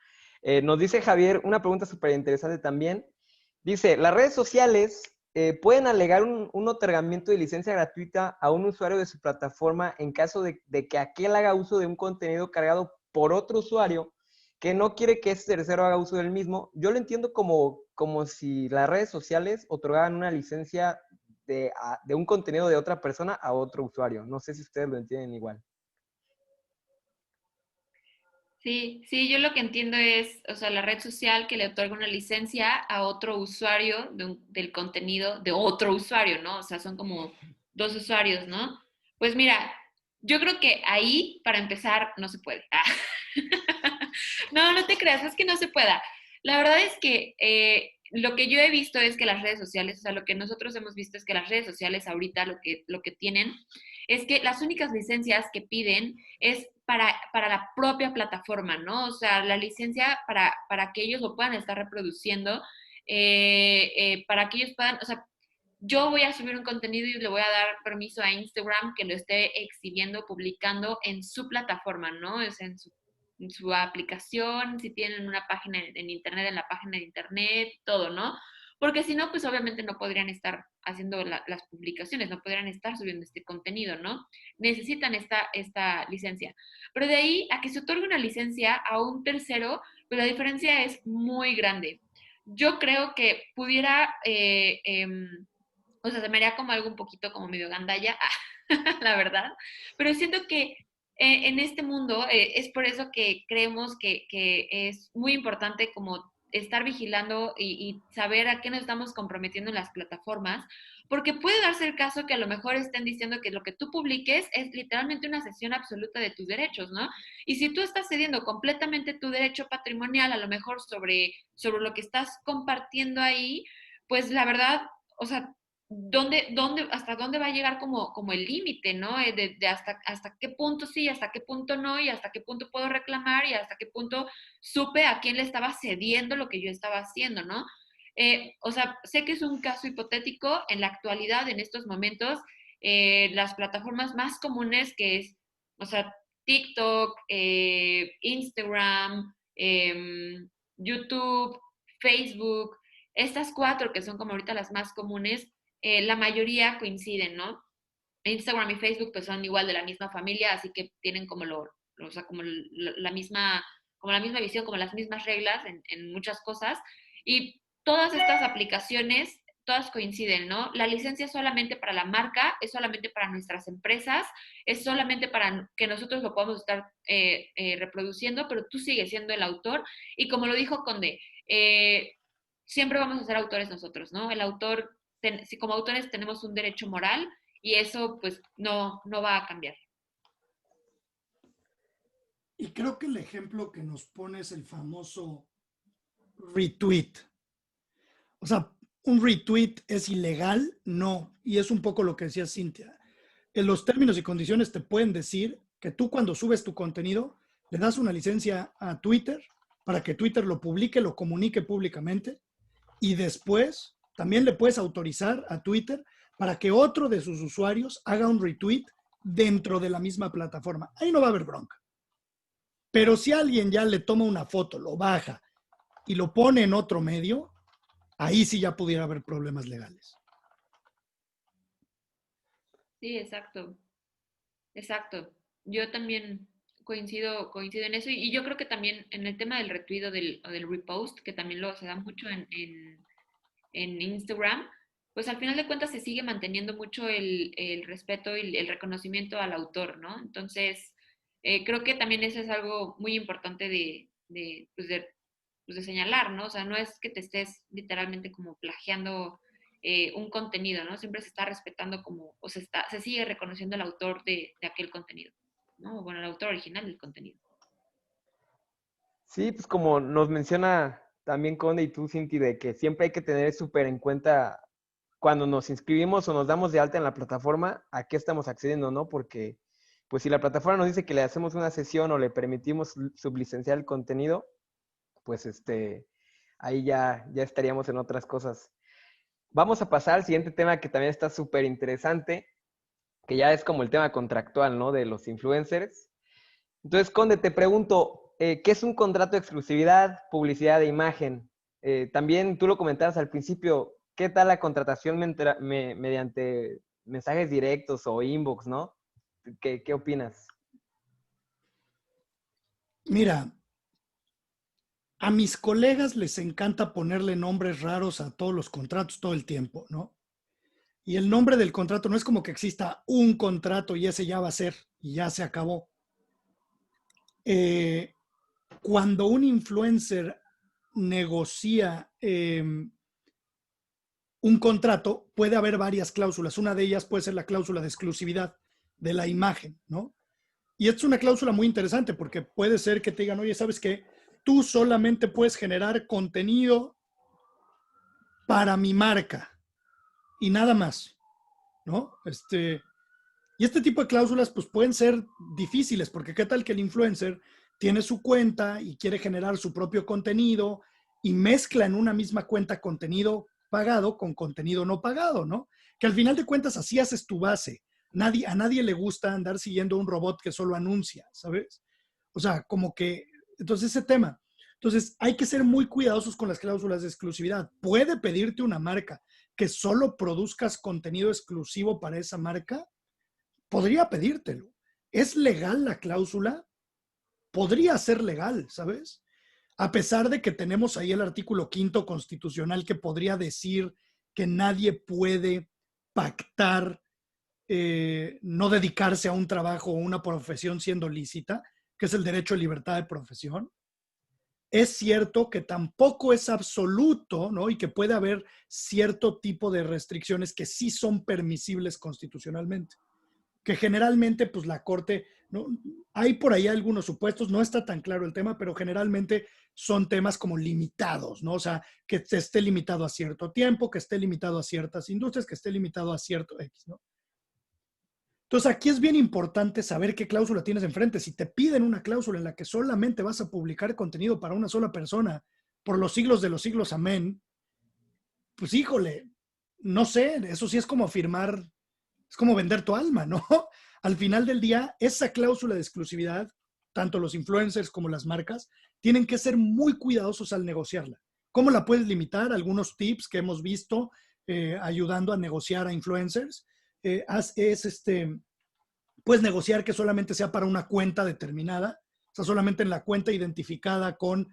Nos dice Javier una pregunta súper interesante también. Dice, las redes sociales pueden alegar un otorgamiento de licencia gratuita a un usuario de su plataforma en caso de que aquel haga uso de un contenido cargado por otro usuario que no quiere que ese tercero haga uso del mismo. Yo lo entiendo como si las redes sociales otorgaran una licencia de un contenido de otra persona a otro usuario. No sé si ustedes lo entienden igual. Sí, sí, yo lo que entiendo es, o sea, la red social que le otorga una licencia a otro usuario del contenido de otro usuario, ¿no? O sea, son como dos usuarios, ¿no? Pues mira, yo creo que ahí, para empezar, no se puede. No, no te creas, no es que no se pueda. La verdad es que lo que yo he visto es que las redes sociales, o sea, lo que nosotros hemos visto es que las redes sociales ahorita lo que tienen es que las únicas licencias que piden es para la propia plataforma, ¿no? O sea, la licencia para que ellos lo puedan estar reproduciendo, para que ellos puedan, o sea, yo voy a subir un contenido y le voy a dar permiso a Instagram que lo esté exhibiendo, publicando en su plataforma, ¿no? Es en su aplicación, si tienen una página en internet, en la página de internet, todo, ¿no? Porque si no, pues obviamente no podrían estar haciendo las publicaciones, no podrían estar subiendo este contenido, ¿no? Necesitan esta licencia. Pero de ahí a que se otorgue una licencia a un tercero, pues la diferencia es muy grande. Yo creo que pudiera, o sea, se me haría como algo un poquito como medio gandalla, la verdad, pero siento que en este mundo es por eso que creemos que es muy importante como estar vigilando y saber a qué nos estamos comprometiendo en las plataformas, porque puede darse el caso que a lo mejor estén diciendo que lo que tú publiques es literalmente una cesión absoluta de tus derechos, ¿no? Y si tú estás cediendo completamente tu derecho patrimonial, a lo mejor sobre lo que estás compartiendo ahí, pues la verdad, o sea, hasta dónde va a llegar como el límite, ¿no? De hasta qué punto sí, hasta qué punto no, y hasta qué punto puedo reclamar, y hasta qué punto supe a quién le estaba cediendo lo que yo estaba haciendo, ¿no? O sea, sé que es un caso hipotético en la actualidad, en estos momentos, las plataformas más comunes que es, o sea, TikTok, Instagram, YouTube, Facebook, estas cuatro que son como ahorita las más comunes, la mayoría coinciden, ¿no? Instagram y Facebook pues son igual de la misma familia, así que tienen como o sea, como la misma visión, como las mismas reglas en muchas cosas. Y todas estas aplicaciones, todas coinciden, ¿no? La licencia es solamente para la marca, es solamente para nuestras empresas, es solamente para que nosotros lo podamos estar reproduciendo, pero tú sigues siendo el autor. Y como lo dijo Conde, siempre vamos a ser autores nosotros, ¿no? El autor, si como autores tenemos un derecho moral y eso pues no va a cambiar. Y creo que el ejemplo que nos pone es el famoso retweet. O sea, ¿un retweet es ilegal? No. Y es un poco lo que decía Cintia. En los términos y condiciones te pueden decir que tú cuando subes tu contenido le das una licencia a Twitter para que Twitter lo publique, lo comunique públicamente y después también le puedes autorizar a Twitter para que otro de sus usuarios haga un retweet dentro de la misma plataforma. Ahí no va a haber bronca. Pero si alguien ya le toma una foto, lo baja y lo pone en otro medio, ahí sí ya pudiera haber problemas legales. Sí, exacto, exacto. Yo también coincido en eso y yo creo que también en el tema del retweet o del repost, que también lo se da mucho en Instagram, pues al final de cuentas se sigue manteniendo mucho el respeto y el reconocimiento al autor, ¿no? Entonces, creo que también eso es algo muy importante pues de señalar, ¿no? O sea, no es que te estés literalmente como plagiando un contenido, ¿no? Siempre se está respetando como, o se sigue reconociendo el autor de aquel contenido, ¿no? Bueno, el autor original del contenido. Sí, pues como nos menciona también Conde y tú, Cinti, de que siempre hay que tener súper en cuenta cuando nos inscribimos o nos damos de alta en la plataforma, a qué estamos accediendo, ¿no? Porque, pues si la plataforma nos dice que le hacemos una sesión o le permitimos sublicenciar el contenido, pues ahí ya estaríamos en otras cosas. Vamos a pasar al siguiente tema que también está súper interesante, que ya es como el tema contractual, ¿no? De los influencers. Entonces, Conde, te pregunto, ¿qué es un contrato de exclusividad, publicidad de imagen? También tú lo comentabas al principio, ¿qué tal la contratación mediante mensajes directos o inbox, ¿no? ¿Qué opinas? Mira, a mis colegas les encanta ponerle nombres raros a todos los contratos todo el tiempo, ¿no? Y el nombre del contrato no es como que exista un contrato y ese ya va a ser y ya se acabó. Cuando un influencer negocia un contrato, puede haber varias cláusulas. Una de ellas puede ser la cláusula de exclusividad de la imagen, ¿no? Y es una cláusula muy interesante porque puede ser que te digan, oye, ¿sabes qué? Tú solamente puedes generar contenido para mi marca y nada más, ¿no? Y este tipo de cláusulas pues pueden ser difíciles porque qué tal que el influencer tiene su cuenta y quiere generar su propio contenido y mezcla en una misma cuenta contenido pagado con contenido no pagado, ¿no? Que al final de cuentas así haces tu base. A nadie le gusta andar siguiendo un robot que solo anuncia, ¿sabes? O sea, como que, entonces ese tema. Entonces hay que ser muy cuidadosos con las cláusulas de exclusividad. Puede pedirte una marca que solo produzcas contenido exclusivo para esa marca, podría pedírtelo. ¿Es legal la cláusula? Podría ser legal, ¿sabes? A pesar de que tenemos ahí el artículo 5º constitucional que podría decir que nadie puede pactar no dedicarse a un trabajo o una profesión siendo lícita, que es el derecho a libertad de profesión. Es cierto que tampoco es absoluto, ¿no? Y que puede haber cierto tipo de restricciones que sí son permisibles constitucionalmente, que generalmente pues la Corte, ¿no? Hay por ahí algunos supuestos, no está tan claro el tema, pero generalmente son temas como limitados, ¿no? O sea, que esté limitado a cierto tiempo, que esté limitado a ciertas industrias, que esté limitado a cierto X, ¿no? Entonces aquí es bien importante saber qué cláusula tienes enfrente. Si te piden una cláusula en la que solamente vas a publicar contenido para una sola persona por los siglos de los siglos, amén, pues híjole, no sé, eso sí es como firmar, es como vender tu alma, ¿no? Al final del día, esa cláusula de exclusividad, tanto los influencers como las marcas, tienen que ser muy cuidadosos al negociarla. ¿Cómo la puedes limitar? Algunos tips que hemos visto ayudando a negociar a influencers. Puedes negociar que solamente sea para una cuenta determinada, o sea, solamente en la cuenta identificada con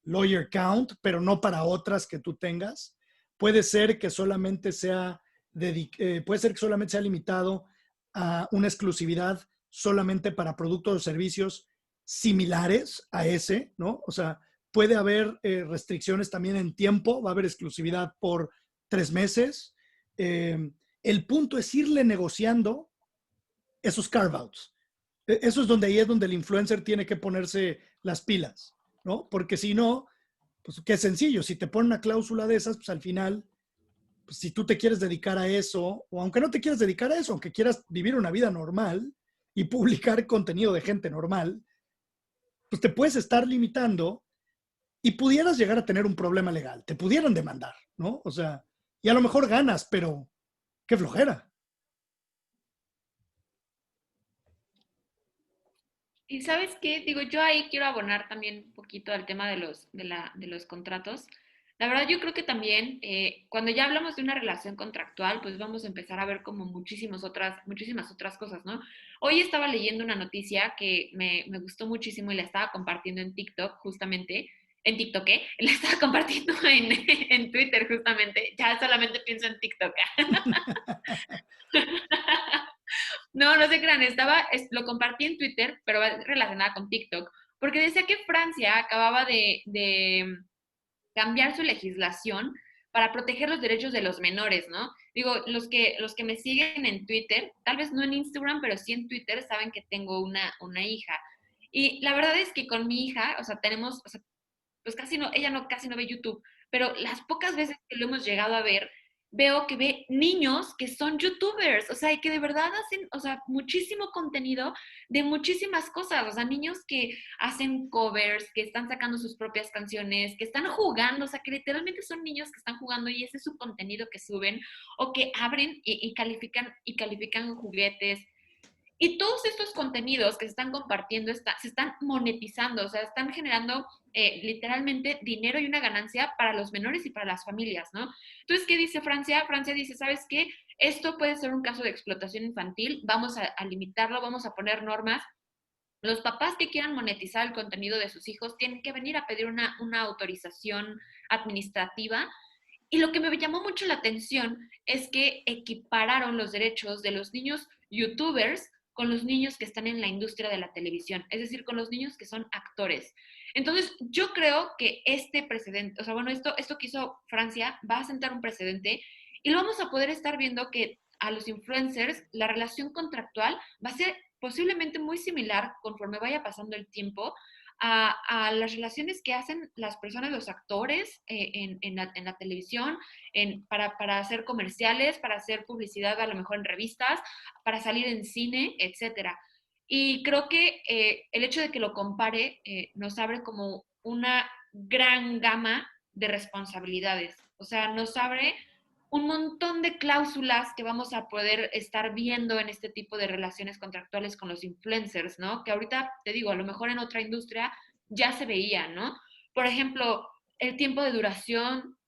@lawyer count, pero no para otras que tú tengas. Puede ser que solamente sea limitado a una exclusividad solamente para productos o servicios similares a ese, ¿no? O sea, puede haber restricciones también en tiempo, va a haber exclusividad por 3 meses. El punto es irle negociando esos carve-outs. Eso es donde ahí es donde el influencer tiene que ponerse las pilas, ¿no? Porque si no, pues qué sencillo, si te ponen una cláusula de esas, pues al final, pues, si tú te quieres dedicar a eso, o aunque no te quieras dedicar a eso, aunque quieras vivir una vida normal y publicar contenido de gente normal, pues te puedes estar limitando y pudieras llegar a tener un problema legal, te pudieran demandar, ¿no? O sea, y a lo mejor ganas, pero qué flojera. Y sabes qué, digo, yo ahí quiero abonar también un poquito al tema de los contratos. La verdad, yo creo que también cuando ya hablamos de una relación contractual, pues vamos a empezar a ver como muchísimas otras cosas, ¿no? Hoy estaba leyendo una noticia que me gustó muchísimo y la estaba compartiendo en TikTok, justamente. En TikTok, ¿eh? La estaba compartiendo en Twitter, justamente. Ya solamente pienso en TikTok. No, no se crean, lo compartí en Twitter, pero va relacionada con TikTok, porque decía que Francia acababa de cambiar su legislación para proteger los derechos de los menores, ¿no? Digo, los que me siguen en Twitter, tal vez no en Instagram, pero sí en Twitter, saben que tengo una hija. Y la verdad es que con mi hija, o sea, tenemos, o sea, pues casi no, ella no, casi no ve YouTube, pero las pocas veces que lo hemos llegado a ver, veo que ve niños que son youtubers, o sea, y que de verdad hacen, o sea, muchísimo contenido de muchísimas cosas, o sea, niños que hacen covers, que están sacando sus propias canciones, que están jugando, o sea, que literalmente son niños que están jugando y ese es su contenido que suben, o que abren y califican juguetes. Y todos estos contenidos que se están compartiendo se están monetizando, o sea, están generando literalmente dinero y una ganancia para los menores y para las familias, ¿no? Entonces, ¿qué dice Francia? Francia dice, ¿sabes qué? Esto puede ser un caso de explotación infantil, vamos a limitarlo, vamos a poner normas. Los papás que quieran monetizar el contenido de sus hijos tienen que venir a pedir una autorización administrativa Y lo que me llamó mucho la atención es que equipararon los derechos de los niños youtubers con los niños que están en la industria de la televisión, es decir, con los niños que son actores. Entonces, yo creo que este precedente, o sea, bueno, esto que hizo Francia va a sentar un precedente y lo vamos a poder estar viendo que a los influencers la relación contractual va a ser posiblemente muy similar conforme vaya pasando el tiempo a las relaciones que hacen las personas, los actores en la televisión, para hacer comerciales, para hacer publicidad a lo mejor en revistas, para salir en cine, etcétera. Y creo que el hecho de que lo compare nos abre como una gran gama de responsabilidades. O sea, nos abre un montón de cláusulas que vamos a poder estar viendo en este tipo de relaciones contractuales con los influencers, ¿no? Que ahorita, te digo, a lo mejor en otra industria ya se veía, ¿no? Por ejemplo, el tiempo de duración,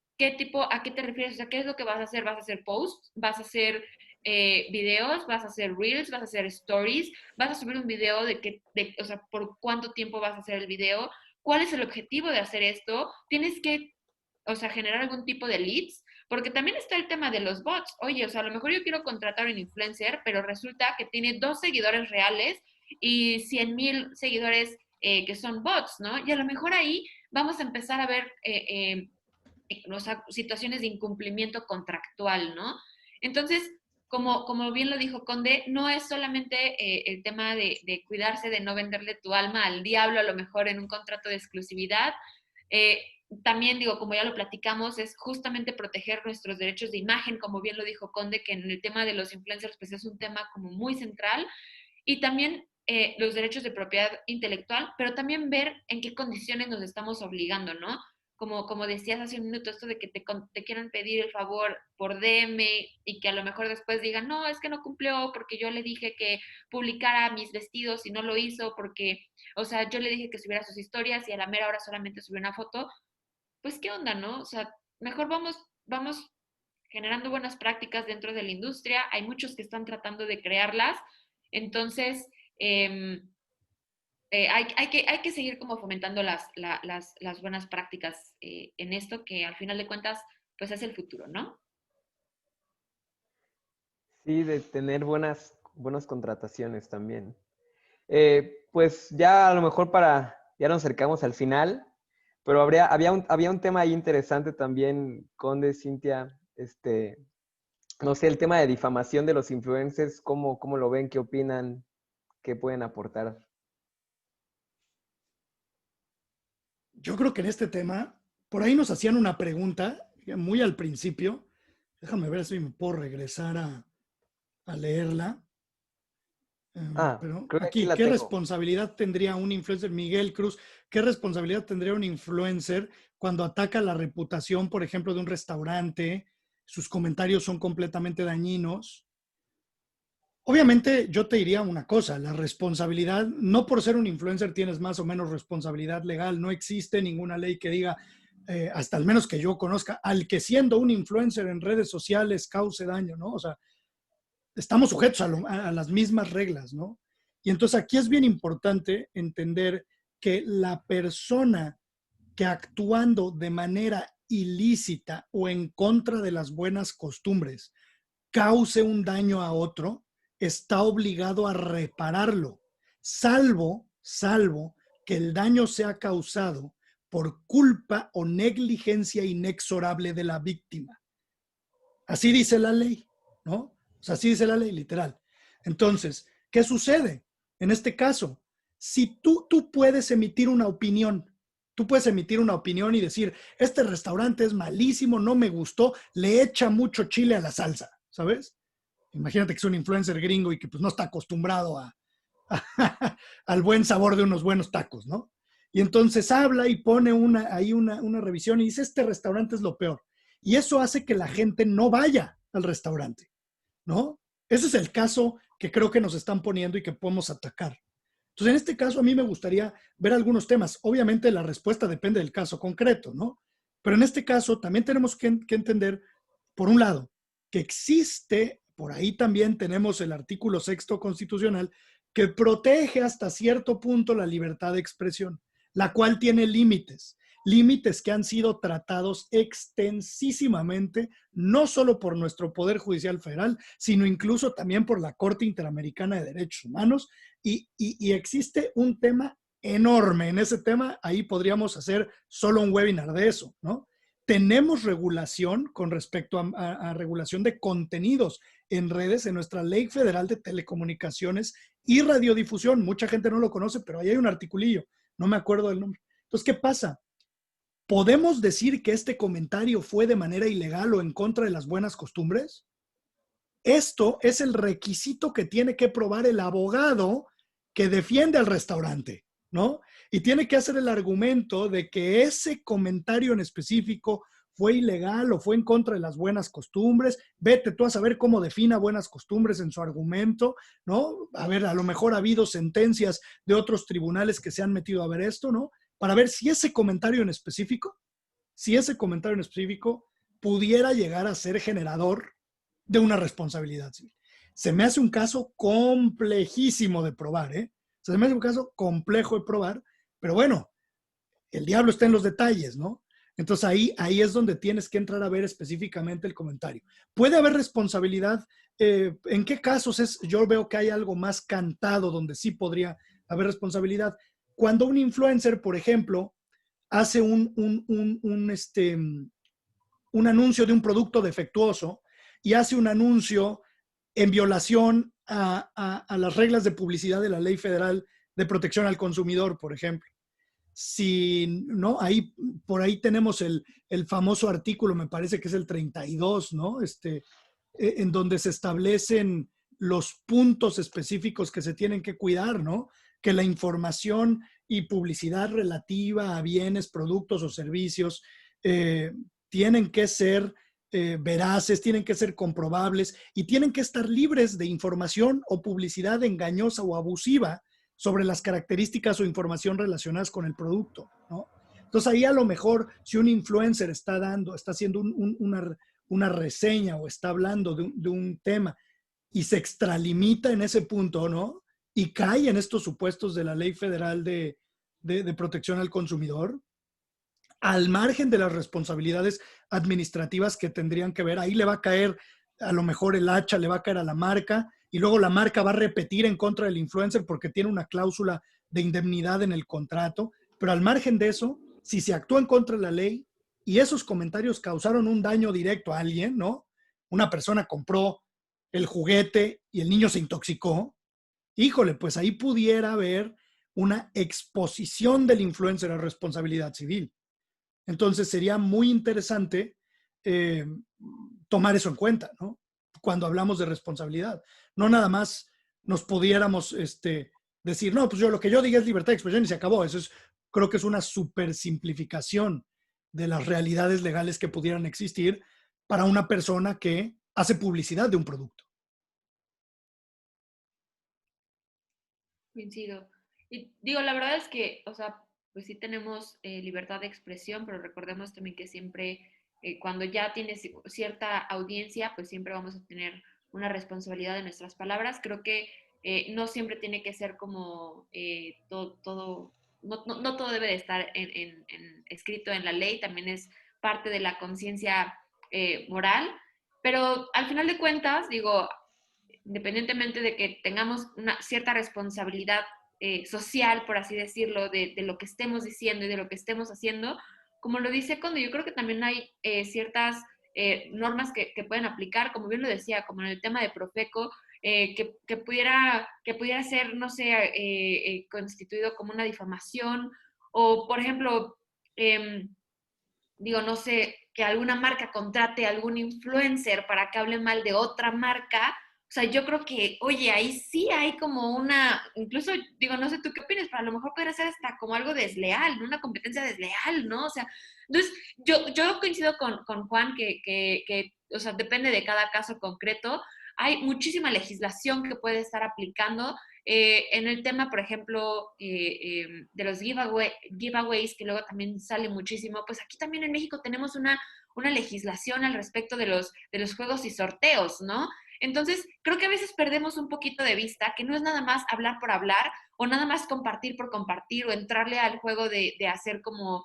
¿a qué te refieres? O sea, ¿qué es lo que vas a hacer? ¿Vas a hacer posts? ¿Vas a hacer videos? ¿Vas a hacer reels? ¿Vas a hacer stories? ¿Vas a subir un video o sea, por cuánto tiempo vas a hacer el video? ¿Cuál es el objetivo de hacer esto? Tienes que, o sea, generar algún tipo de leads, porque también está el tema de los bots. Oye, o sea, a lo mejor yo quiero contratar a un influencer, pero resulta que tiene 2 seguidores reales y 100,000 seguidores que son bots, ¿no? Y a lo mejor ahí vamos a empezar a ver o sea, situaciones de incumplimiento contractual, ¿no? Entonces, como bien lo dijo Conde, no es solamente el tema de cuidarse de no venderle tu alma al diablo, a lo mejor en un contrato de exclusividad. Eh, También digo, como ya lo platicamos, es justamente proteger nuestros derechos de imagen, como bien lo dijo Conde, que en el tema de los influencers pues es un tema como muy central, y también los derechos de propiedad intelectual, pero también ver en qué condiciones nos estamos obligando, ¿no? Como decías hace un minuto, esto de que te quieran pedir el favor por DM y que a lo mejor después digan, no, es que no cumplió porque yo le dije que publicara mis vestidos y no lo hizo porque, o sea, yo le dije que subiera sus historias y a la mera hora solamente subió una foto. Pues qué onda, ¿no? O sea, mejor vamos generando buenas prácticas dentro de la industria. Hay muchos que están tratando de crearlas. Entonces, eh, hay que seguir como fomentando las buenas prácticas en esto, que al final de cuentas, pues es el futuro, ¿no? Sí, de tener buenas contrataciones también. Pues ya a lo mejor ya nos acercamos al final, pero había un tema ahí interesante también, Conde, Cintia, no sé, el tema de difamación de los influencers, ¿cómo lo ven? ¿Qué opinan? ¿Qué pueden aportar? Yo creo que en este tema, por ahí nos hacían una pregunta muy al principio. Déjame ver si me puedo regresar a leerla. Pero Creo que aquí aquí, la ¿qué tengo. responsabilidad tendría un influencer? Miguel Cruz, ¿qué responsabilidad tendría un influencer cuando ataca la reputación, por ejemplo, de un restaurante? Sus comentarios son completamente dañinos. Obviamente, yo te diría una cosa, la responsabilidad, no por ser un influencer tienes más o menos responsabilidad legal, no existe ninguna ley que diga, hasta al menos que yo conozca, al que siendo un influencer en redes sociales cause daño, ¿no? O sea, estamos sujetos a las mismas reglas, ¿no? Y entonces aquí es bien importante entender que la persona que actuando de manera ilícita o en contra de las buenas costumbres cause un daño a otro, está obligado a repararlo, salvo que el daño sea causado por culpa o negligencia inexorable de la víctima. Así dice la ley, ¿no? O sea, así dice la ley, literal. Entonces, ¿qué sucede? En este caso, si tú puedes emitir una opinión, tú puedes emitir una opinión y decir, este restaurante es malísimo, no me gustó, le echa mucho chile a la salsa, ¿sabes? Imagínate que es un influencer gringo y que pues no está acostumbrado al buen sabor de unos buenos tacos, ¿no? Y entonces habla y pone ahí una revisión y dice, este restaurante es lo peor. Y eso hace que la gente no vaya al restaurante, ¿no? Ese es el caso que creo que nos están poniendo y que podemos atacar. Entonces, en este caso, a mí me gustaría ver algunos temas. Obviamente, la respuesta depende del caso concreto, ¿no? Pero en este caso, también tenemos que entender, por un lado, que existe, por ahí también tenemos el artículo 6º constitucional, que protege hasta cierto punto la libertad de expresión, la cual tiene límites. límites que han sido tratados extensísimamente, no solo por nuestro Poder Judicial Federal, sino incluso también por la Corte Interamericana de Derechos Humanos, y existe un tema enorme en ese tema. Ahí podríamos hacer solo un webinar de eso, ¿no? Tenemos regulación con respecto a regulación de contenidos en redes en nuestra Ley Federal de Telecomunicaciones y Radiodifusión. Mucha gente no lo conoce, pero ahí hay un articulillo, no me acuerdo del nombre. Entonces, ¿qué pasa? ¿Podemos decir que este comentario fue de manera ilegal o en contra de las buenas costumbres? Esto es el requisito que tiene que probar el abogado que defiende al restaurante, ¿no? Y tiene que hacer el argumento de que ese comentario en específico fue ilegal o fue en contra de las buenas costumbres. Vete tú a saber cómo defina buenas costumbres en su argumento, ¿no? A ver, a lo mejor ha habido sentencias de otros tribunales que se han metido a ver esto, ¿no? Para ver si ese comentario en específico, pudiera llegar a ser generador de una responsabilidad civil. Se me hace un caso complejísimo de probar, ¿eh? Se me hace un caso complejo de probar, pero bueno, el diablo está en los detalles, ¿no? Entonces ahí es donde tienes que entrar a ver específicamente el comentario. ¿Puede haber responsabilidad? ¿En qué casos yo veo que hay algo más cantado donde sí podría haber responsabilidad? Cuando un influencer, por ejemplo, hace un anuncio de un producto defectuoso y hace un anuncio en violación a las reglas de publicidad de la Ley Federal de Protección al Consumidor, por ejemplo. Si, ¿no? Por ahí tenemos el famoso artículo, me parece que es el 32, ¿no? En donde se establecen los puntos específicos que se tienen que cuidar, ¿no? Que la información y publicidad relativa a bienes, productos o servicios tienen que ser veraces, tienen que ser comprobables y tienen que estar libres de información o publicidad engañosa o abusiva sobre las características o información relacionadas con el producto, ¿no? Entonces ahí a lo mejor si un influencer está haciendo una reseña o está hablando de un tema y se extralimita en ese punto, ¿no? Y cae en estos supuestos de la Ley Federal de Protección al Consumidor, al margen de las responsabilidades administrativas que tendrían que ver, ahí le va a caer, a lo mejor el hacha le va a caer a la marca y luego la marca va a repetir en contra del influencer porque tiene una cláusula de indemnidad en el contrato, pero al margen de eso, si se actúa en contra de la ley y esos comentarios causaron un daño directo a alguien, ¿no? Una persona compró el juguete y el niño se intoxicó, híjole, pues ahí pudiera haber una exposición del influencer a responsabilidad civil. Entonces sería muy interesante eh, tomar eso en cuenta, ¿no? Cuando hablamos de responsabilidad. No nada más nos pudiéramos decir, no, pues lo que yo diga es libertad de expresión y se acabó. Creo que es una super simplificación de las realidades legales que pudieran existir para una persona que hace publicidad de un producto. Coincido. Y digo, la verdad es que, o sea, pues sí tenemos libertad de expresión, pero recordemos también que siempre, cuando ya tienes cierta audiencia, pues siempre vamos a tener una responsabilidad de nuestras palabras. Creo que no siempre tiene que ser como todo, no todo debe de estar escrito en la ley, también es parte de la conciencia moral, pero al final de cuentas, digo, independientemente de que tengamos una cierta responsabilidad social, por así decirlo, de lo que estemos diciendo y de lo que estemos haciendo, como lo dice Conde, yo creo que también hay ciertas normas que pueden aplicar, como bien lo decía, como en el tema de Profeco, que pudiera ser, no sé, constituido como una difamación, o por ejemplo, digo, no sé, que alguna marca contrate a algún influencer para que hable mal de otra marca. O sea, yo creo que, oye, ahí sí hay como una, incluso digo, no sé tú qué opinas, pero a lo mejor podría ser hasta como algo desleal, ¿no? Una competencia desleal, ¿no? O sea, entonces yo coincido con Juan que, o sea, depende de cada caso concreto. Hay muchísima legislación que puede estar aplicando en el tema, por ejemplo, de los giveaways, que luego también sale muchísimo, pues aquí también en México tenemos una legislación al respecto de los juegos y sorteos, ¿no? Entonces, creo que a veces perdemos un poquito de vista que no es nada más hablar por hablar o nada más compartir por compartir o entrarle al juego de hacer como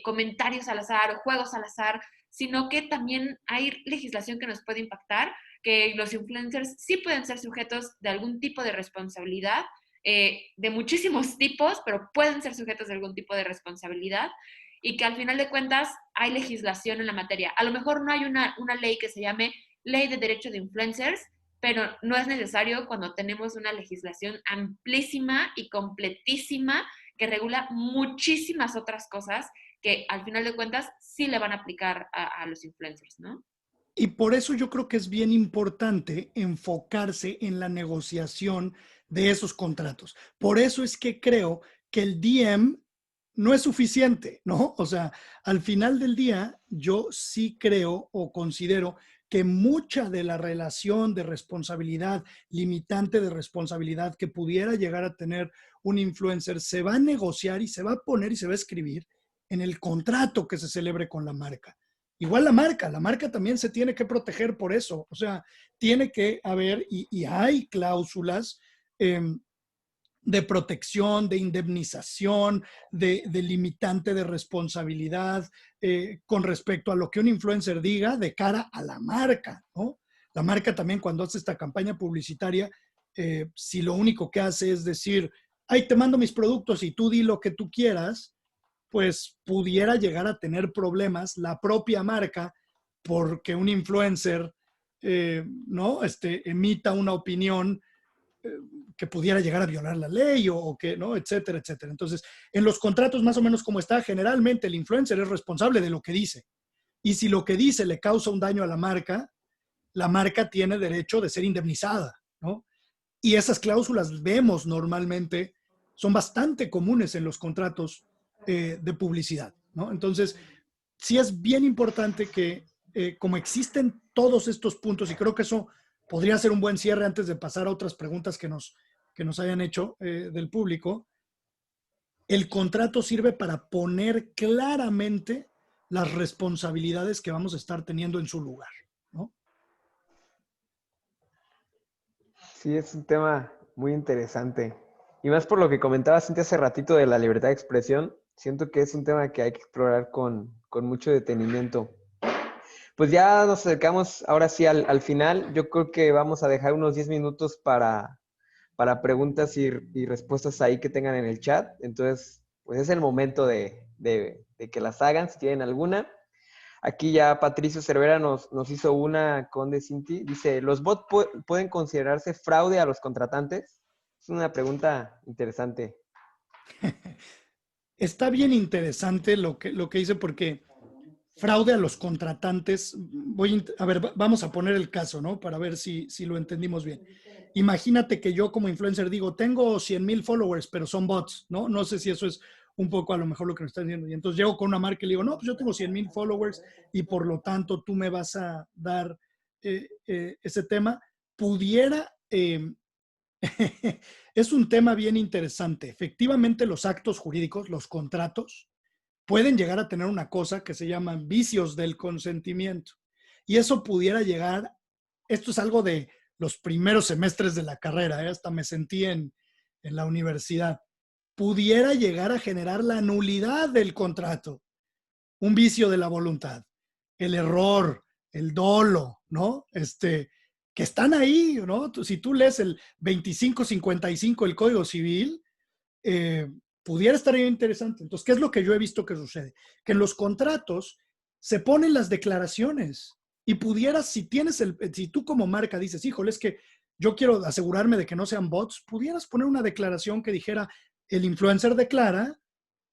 comentarios al azar o juegos al azar, sino que también hay legislación que nos puede impactar, que los influencers sí pueden ser sujetos de algún tipo de responsabilidad, de muchísimos tipos, pero pueden ser sujetos de algún tipo de responsabilidad y que al final de cuentas hay legislación en la materia. A lo mejor no hay una ley que se llame Ley de Derecho de Influencers, pero no es necesario cuando tenemos una legislación amplísima y completísima que regula muchísimas otras cosas que al final de cuentas sí le van a aplicar a los influencers, ¿no? Y por eso yo creo que es bien importante enfocarse en la negociación de esos contratos. Por eso es que creo que el DM no es suficiente, ¿no? O sea, al final del día, yo sí creo o considero que mucha de la relación de responsabilidad, limitante de responsabilidad que pudiera llegar a tener un influencer, se va a negociar y se va a poner y se va a escribir en el contrato que se celebre con la marca. Igual la marca también se tiene que proteger por eso. O sea, tiene que haber, y hay cláusulas de protección, de indemnización, de limitante de responsabilidad con respecto a lo que un influencer diga de cara a la marca, ¿no? La marca también cuando hace esta campaña publicitaria, si lo único que hace es decir, ay, te mando mis productos y tú di lo que tú quieras, pues pudiera llegar a tener problemas la propia marca porque un influencer ¿no? Emita una opinión eh, que pudiera llegar a violar la ley o que, ¿no? Etcétera, etcétera. Entonces, en los contratos más o menos como está, generalmente el influencer es responsable de lo que dice. Y si lo que dice le causa un daño a la marca tiene derecho de ser indemnizada, ¿no? Y esas cláusulas vemos normalmente, son bastante comunes en los contratos de publicidad, ¿no? Entonces, sí es bien importante que, como existen todos estos puntos, y creo que eso podría ser un buen cierre antes de pasar a otras preguntas que nos hayan hecho del público, el contrato sirve para poner claramente las responsabilidades que vamos a estar teniendo en su lugar, ¿no? Sí, es un tema muy interesante. Y más por lo que comentaba Cintia hace ratito de la libertad de expresión, siento que es un tema que hay que explorar con mucho detenimiento. Pues ya nos acercamos ahora sí al final. Yo creo que vamos a dejar unos 10 minutos para preguntas y respuestas ahí que tengan en el chat. Entonces, pues es el momento de que las hagan, si tienen alguna. Aquí ya Patricio Cervera nos hizo una con de Cinti. Dice, ¿los bots pueden considerarse fraude a los contratantes? Es una pregunta interesante. Está bien interesante lo que dice porque fraude a los contratantes. A ver, vamos a poner el caso, ¿no? Para ver si lo entendimos bien. Imagínate que yo como influencer digo, tengo 100,000 followers, pero son bots, ¿no? No sé si eso es un poco a lo mejor lo que nos están diciendo. Y entonces llego con una marca y le digo, no, pues yo tengo 100,000 followers y por lo tanto tú me vas a dar ese tema. Pudiera, es un tema bien interesante. Efectivamente, los actos jurídicos, los contratos, pueden llegar a tener una cosa que se llaman vicios del consentimiento. Y eso pudiera llegar, esto es algo de los primeros semestres de la carrera, hasta me sentí en la universidad, pudiera llegar a generar la nulidad del contrato, un vicio de la voluntad, el error, el dolo, ¿no? Que están ahí, ¿no? Si tú lees el 2555 del Código Civil, eh, pudiera estar bien interesante. Entonces, ¿qué es lo que yo he visto que sucede? Que en los contratos se ponen las declaraciones y pudieras, si tú como marca dices, híjole, es que yo quiero asegurarme de que no sean bots, pudieras poner una declaración que dijera, el influencer declara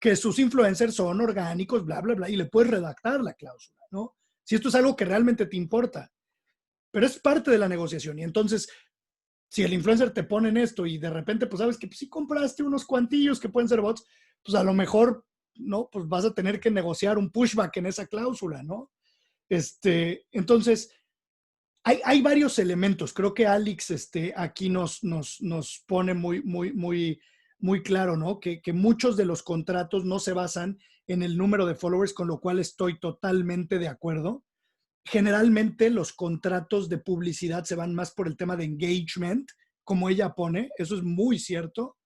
que sus influencers son orgánicos, bla, bla, bla, y le puedes redactar la cláusula, ¿no? Si esto es algo que realmente te importa, pero es parte de la negociación. Y entonces, si el influencer te pone en esto y de repente, pues sabes que pues, si compraste unos cuantillos que pueden ser bots, pues a lo mejor, ¿no? Pues vas a tener que negociar un pushback en esa cláusula, ¿no? Entonces, hay varios elementos. Creo que Alex aquí nos pone muy claro, ¿no? Que muchos de los contratos no se basan en el número de followers, con lo cual estoy totalmente de acuerdo. Generalmente los contratos de publicidad se van más por el tema de engagement, como ella pone, eso es muy cierto.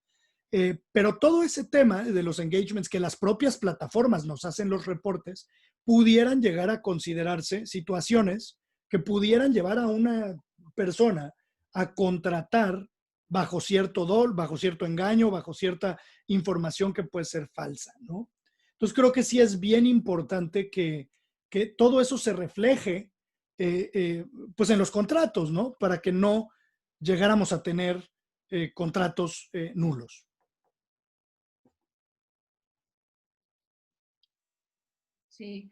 Pero todo ese tema de los engagements que las propias plataformas nos hacen los reportes, pudieran llegar a considerarse situaciones que pudieran llevar a una persona a contratar bajo cierto dol, bajo cierto engaño, bajo cierta información que puede ser falsa, ¿no? Entonces creo que sí es bien importante que todo eso se refleje pues en los contratos, ¿no? Para que no llegáramos a tener contratos nulos. Sí,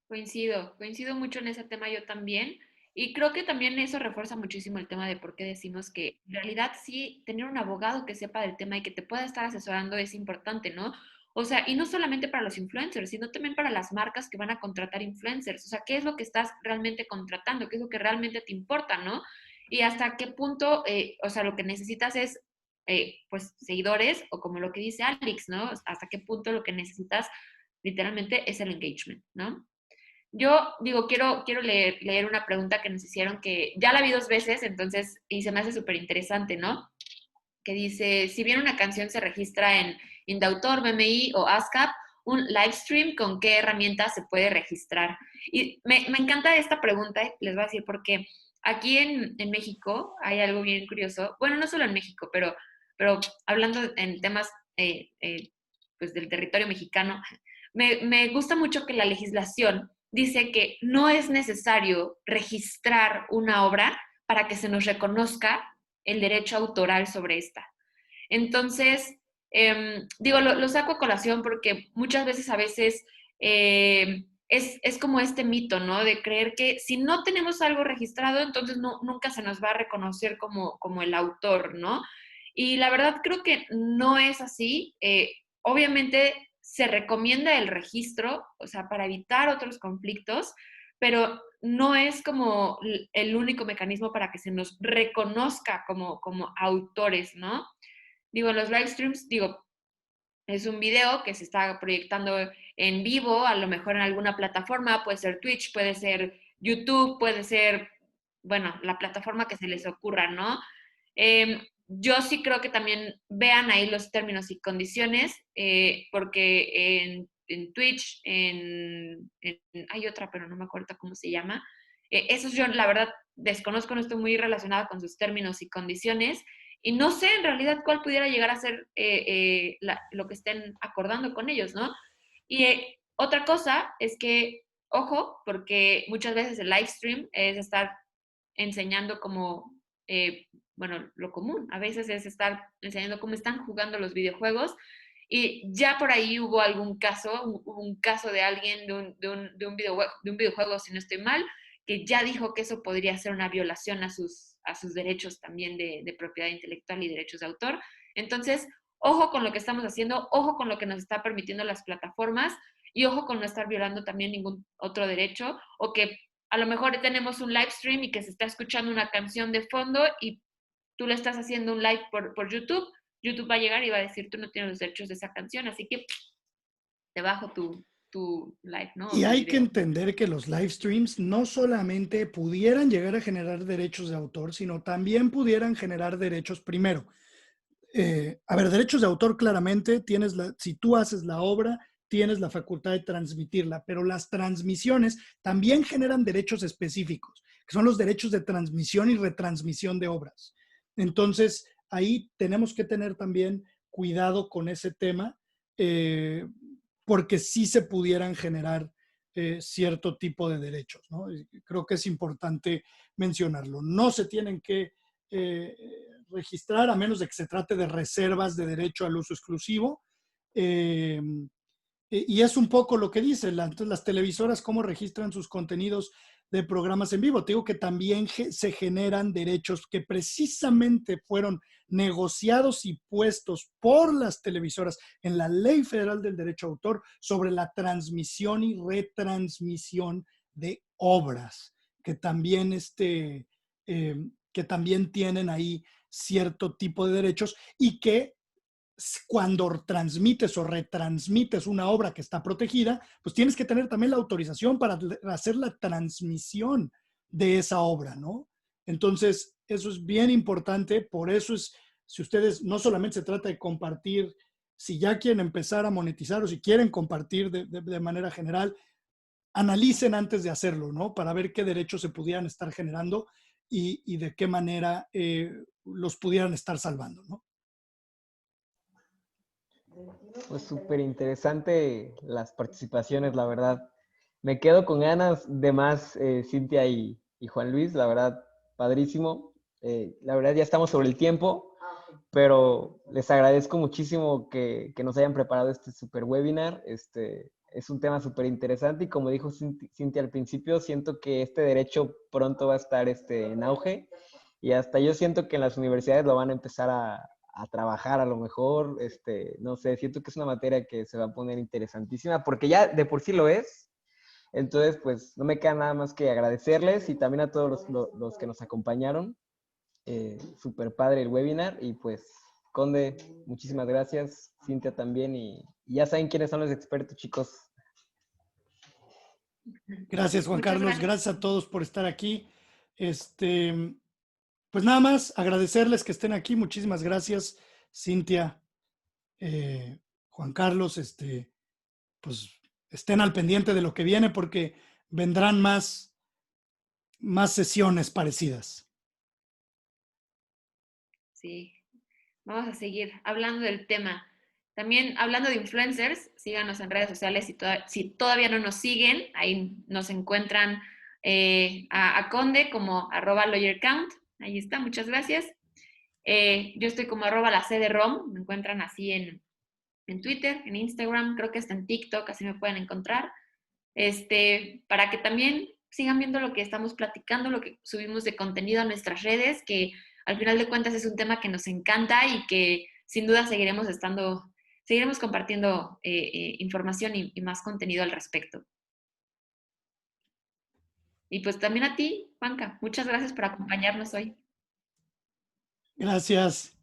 coincido mucho en ese tema yo también. Y creo que también eso refuerza muchísimo el tema de por qué decimos que en realidad sí, tener un abogado que sepa del tema y que te pueda estar asesorando es importante, ¿no? O sea, y no solamente para los influencers, sino también para las marcas que van a contratar influencers. O sea, ¿qué es lo que estás realmente contratando? ¿Qué es lo que realmente te importa, ¿no? Y hasta qué punto, o sea, lo que necesitas es, pues, seguidores o como lo que dice Alex, ¿no? Hasta qué punto lo que necesitas literalmente es el engagement, ¿no? Yo digo, quiero leer una pregunta que nos hicieron que ya la vi 2 veces, entonces, y se me hace súper interesante, ¿no? Que dice, si bien una canción se registra en Indautor, BMI o ASCAP, un live stream, ¿con qué herramienta se puede registrar? Y me encanta esta pregunta, les voy a decir por qué. Aquí en México hay algo bien curioso, bueno, no solo en México, pero hablando en temas pues del territorio mexicano, me gusta mucho que la legislación dice que no es necesario registrar una obra para que se nos reconozca el derecho autoral sobre esta. Entonces, digo, lo saco a colación porque muchas veces a veces es como este mito, ¿no? De creer que si no tenemos algo registrado, entonces nunca se nos va a reconocer como el autor, ¿no? Y la verdad creo que no es así. Obviamente se recomienda el registro, o sea, para evitar otros conflictos, pero no es como el único mecanismo para que se nos reconozca como autores, ¿no? Digo, en los live streams, digo, es un video que se está proyectando en vivo, a lo mejor en alguna plataforma, puede ser Twitch, puede ser YouTube, puede ser, bueno, la plataforma que se les ocurra, ¿no? Yo sí creo que también vean ahí los términos y condiciones, porque en Twitch, hay otra, pero no me acuerdo cómo se llama. Esos yo, la verdad, desconozco, no estoy muy relacionada con sus términos y condiciones, y no sé en realidad cuál pudiera llegar a ser lo que estén acordando con ellos, ¿no? Y otra cosa es que, ojo, porque muchas veces el live stream es estar enseñando como, bueno, lo común, a veces es estar enseñando cómo están jugando los videojuegos. Y ya por ahí hubo algún caso, hubo un caso de alguien de un videojuego, si no estoy mal, que ya dijo que eso podría ser una violación a sus derechos también de propiedad intelectual y derechos de autor. Entonces, ojo con lo que estamos haciendo, ojo con lo que nos está permitiendo las plataformas y ojo con no estar violando también ningún otro derecho, o que a lo mejor tenemos un live stream y que se está escuchando una canción de fondo y tú le estás haciendo un live por YouTube. YouTube va a llegar y va a decir, tú no tienes los derechos de esa canción, así que te bajo tu live, ¿no? O Y tu hay que video. entender que los live streams no solamente pudieran llegar a generar derechos de autor, sino también pudieran generar derechos primero. A ver, derechos de autor claramente, si tú haces la obra, tienes la facultad de transmitirla, pero las transmisiones también generan derechos específicos, que son los derechos de transmisión y retransmisión de obras. Entonces, ahí tenemos que tener también cuidado con ese tema, porque sí se pudieran generar cierto tipo de derechos, ¿no? Y creo que es importante mencionarlo. No se tienen que eh, registrar a menos de que se trate de reservas de derecho al uso exclusivo. Eh, y es un poco lo que dice, las televisoras, cómo registran sus contenidos de programas en vivo. Te digo que también se generan derechos que precisamente fueron negociados y puestos por las televisoras en la Ley Federal del Derecho a Autor sobre la transmisión y retransmisión de obras, que también, que también tienen ahí cierto tipo de derechos y que cuando transmites o retransmites una obra que está protegida, pues tienes que tener también la autorización para hacer la transmisión de esa obra, ¿no? Entonces, eso es bien importante, por eso si ustedes, no solamente se trata de compartir, si ya quieren empezar a monetizar o si quieren compartir de manera general, analicen antes de hacerlo, ¿no? Para ver qué derechos se pudieran estar generando y de qué manera los pudieran estar salvando, ¿no? Pues súper interesante las participaciones, la verdad. Me quedo con ganas de más, Cintia y Juan Luis, la verdad, padrísimo. La verdad ya estamos sobre el tiempo, pero les agradezco muchísimo que nos hayan preparado este super webinar. Es un tema súper interesante y como dijo Cintia al principio, siento que este derecho pronto va a estar en auge y hasta yo siento que en las universidades lo van a empezar a trabajar a lo mejor. No sé, siento que es una materia que se va a poner interesantísima porque ya de por sí lo es. Entonces, pues no me queda nada más que agradecerles y también a todos los que nos acompañaron. Súper padre el webinar y pues, Conde, muchísimas gracias, Cintia también y ya saben quiénes son los expertos, chicos. Gracias, Juan Muchas Carlos. gracias. Gracias a todos por estar aquí. Pues nada más agradecerles que estén aquí. Muchísimas gracias, Cintia, Juan Carlos. Pues estén al pendiente de lo que viene porque vendrán más sesiones parecidas. Sí, vamos a seguir hablando del tema. También hablando de influencers, síganos en redes sociales si todavía no nos siguen, ahí nos encuentran a Conde como @lawyercount, ahí está, muchas gracias. Yo estoy como @la CD-ROM, me encuentran así en Twitter, en Instagram, creo que hasta en TikTok, así me pueden encontrar. Para que también sigan viendo lo que estamos platicando, lo que subimos de contenido a nuestras redes, que al final de cuentas es un tema que nos encanta y que sin duda seguiremos compartiendo información y más contenido al respecto. Y pues también a ti, Juanca, muchas gracias por acompañarnos hoy. Gracias.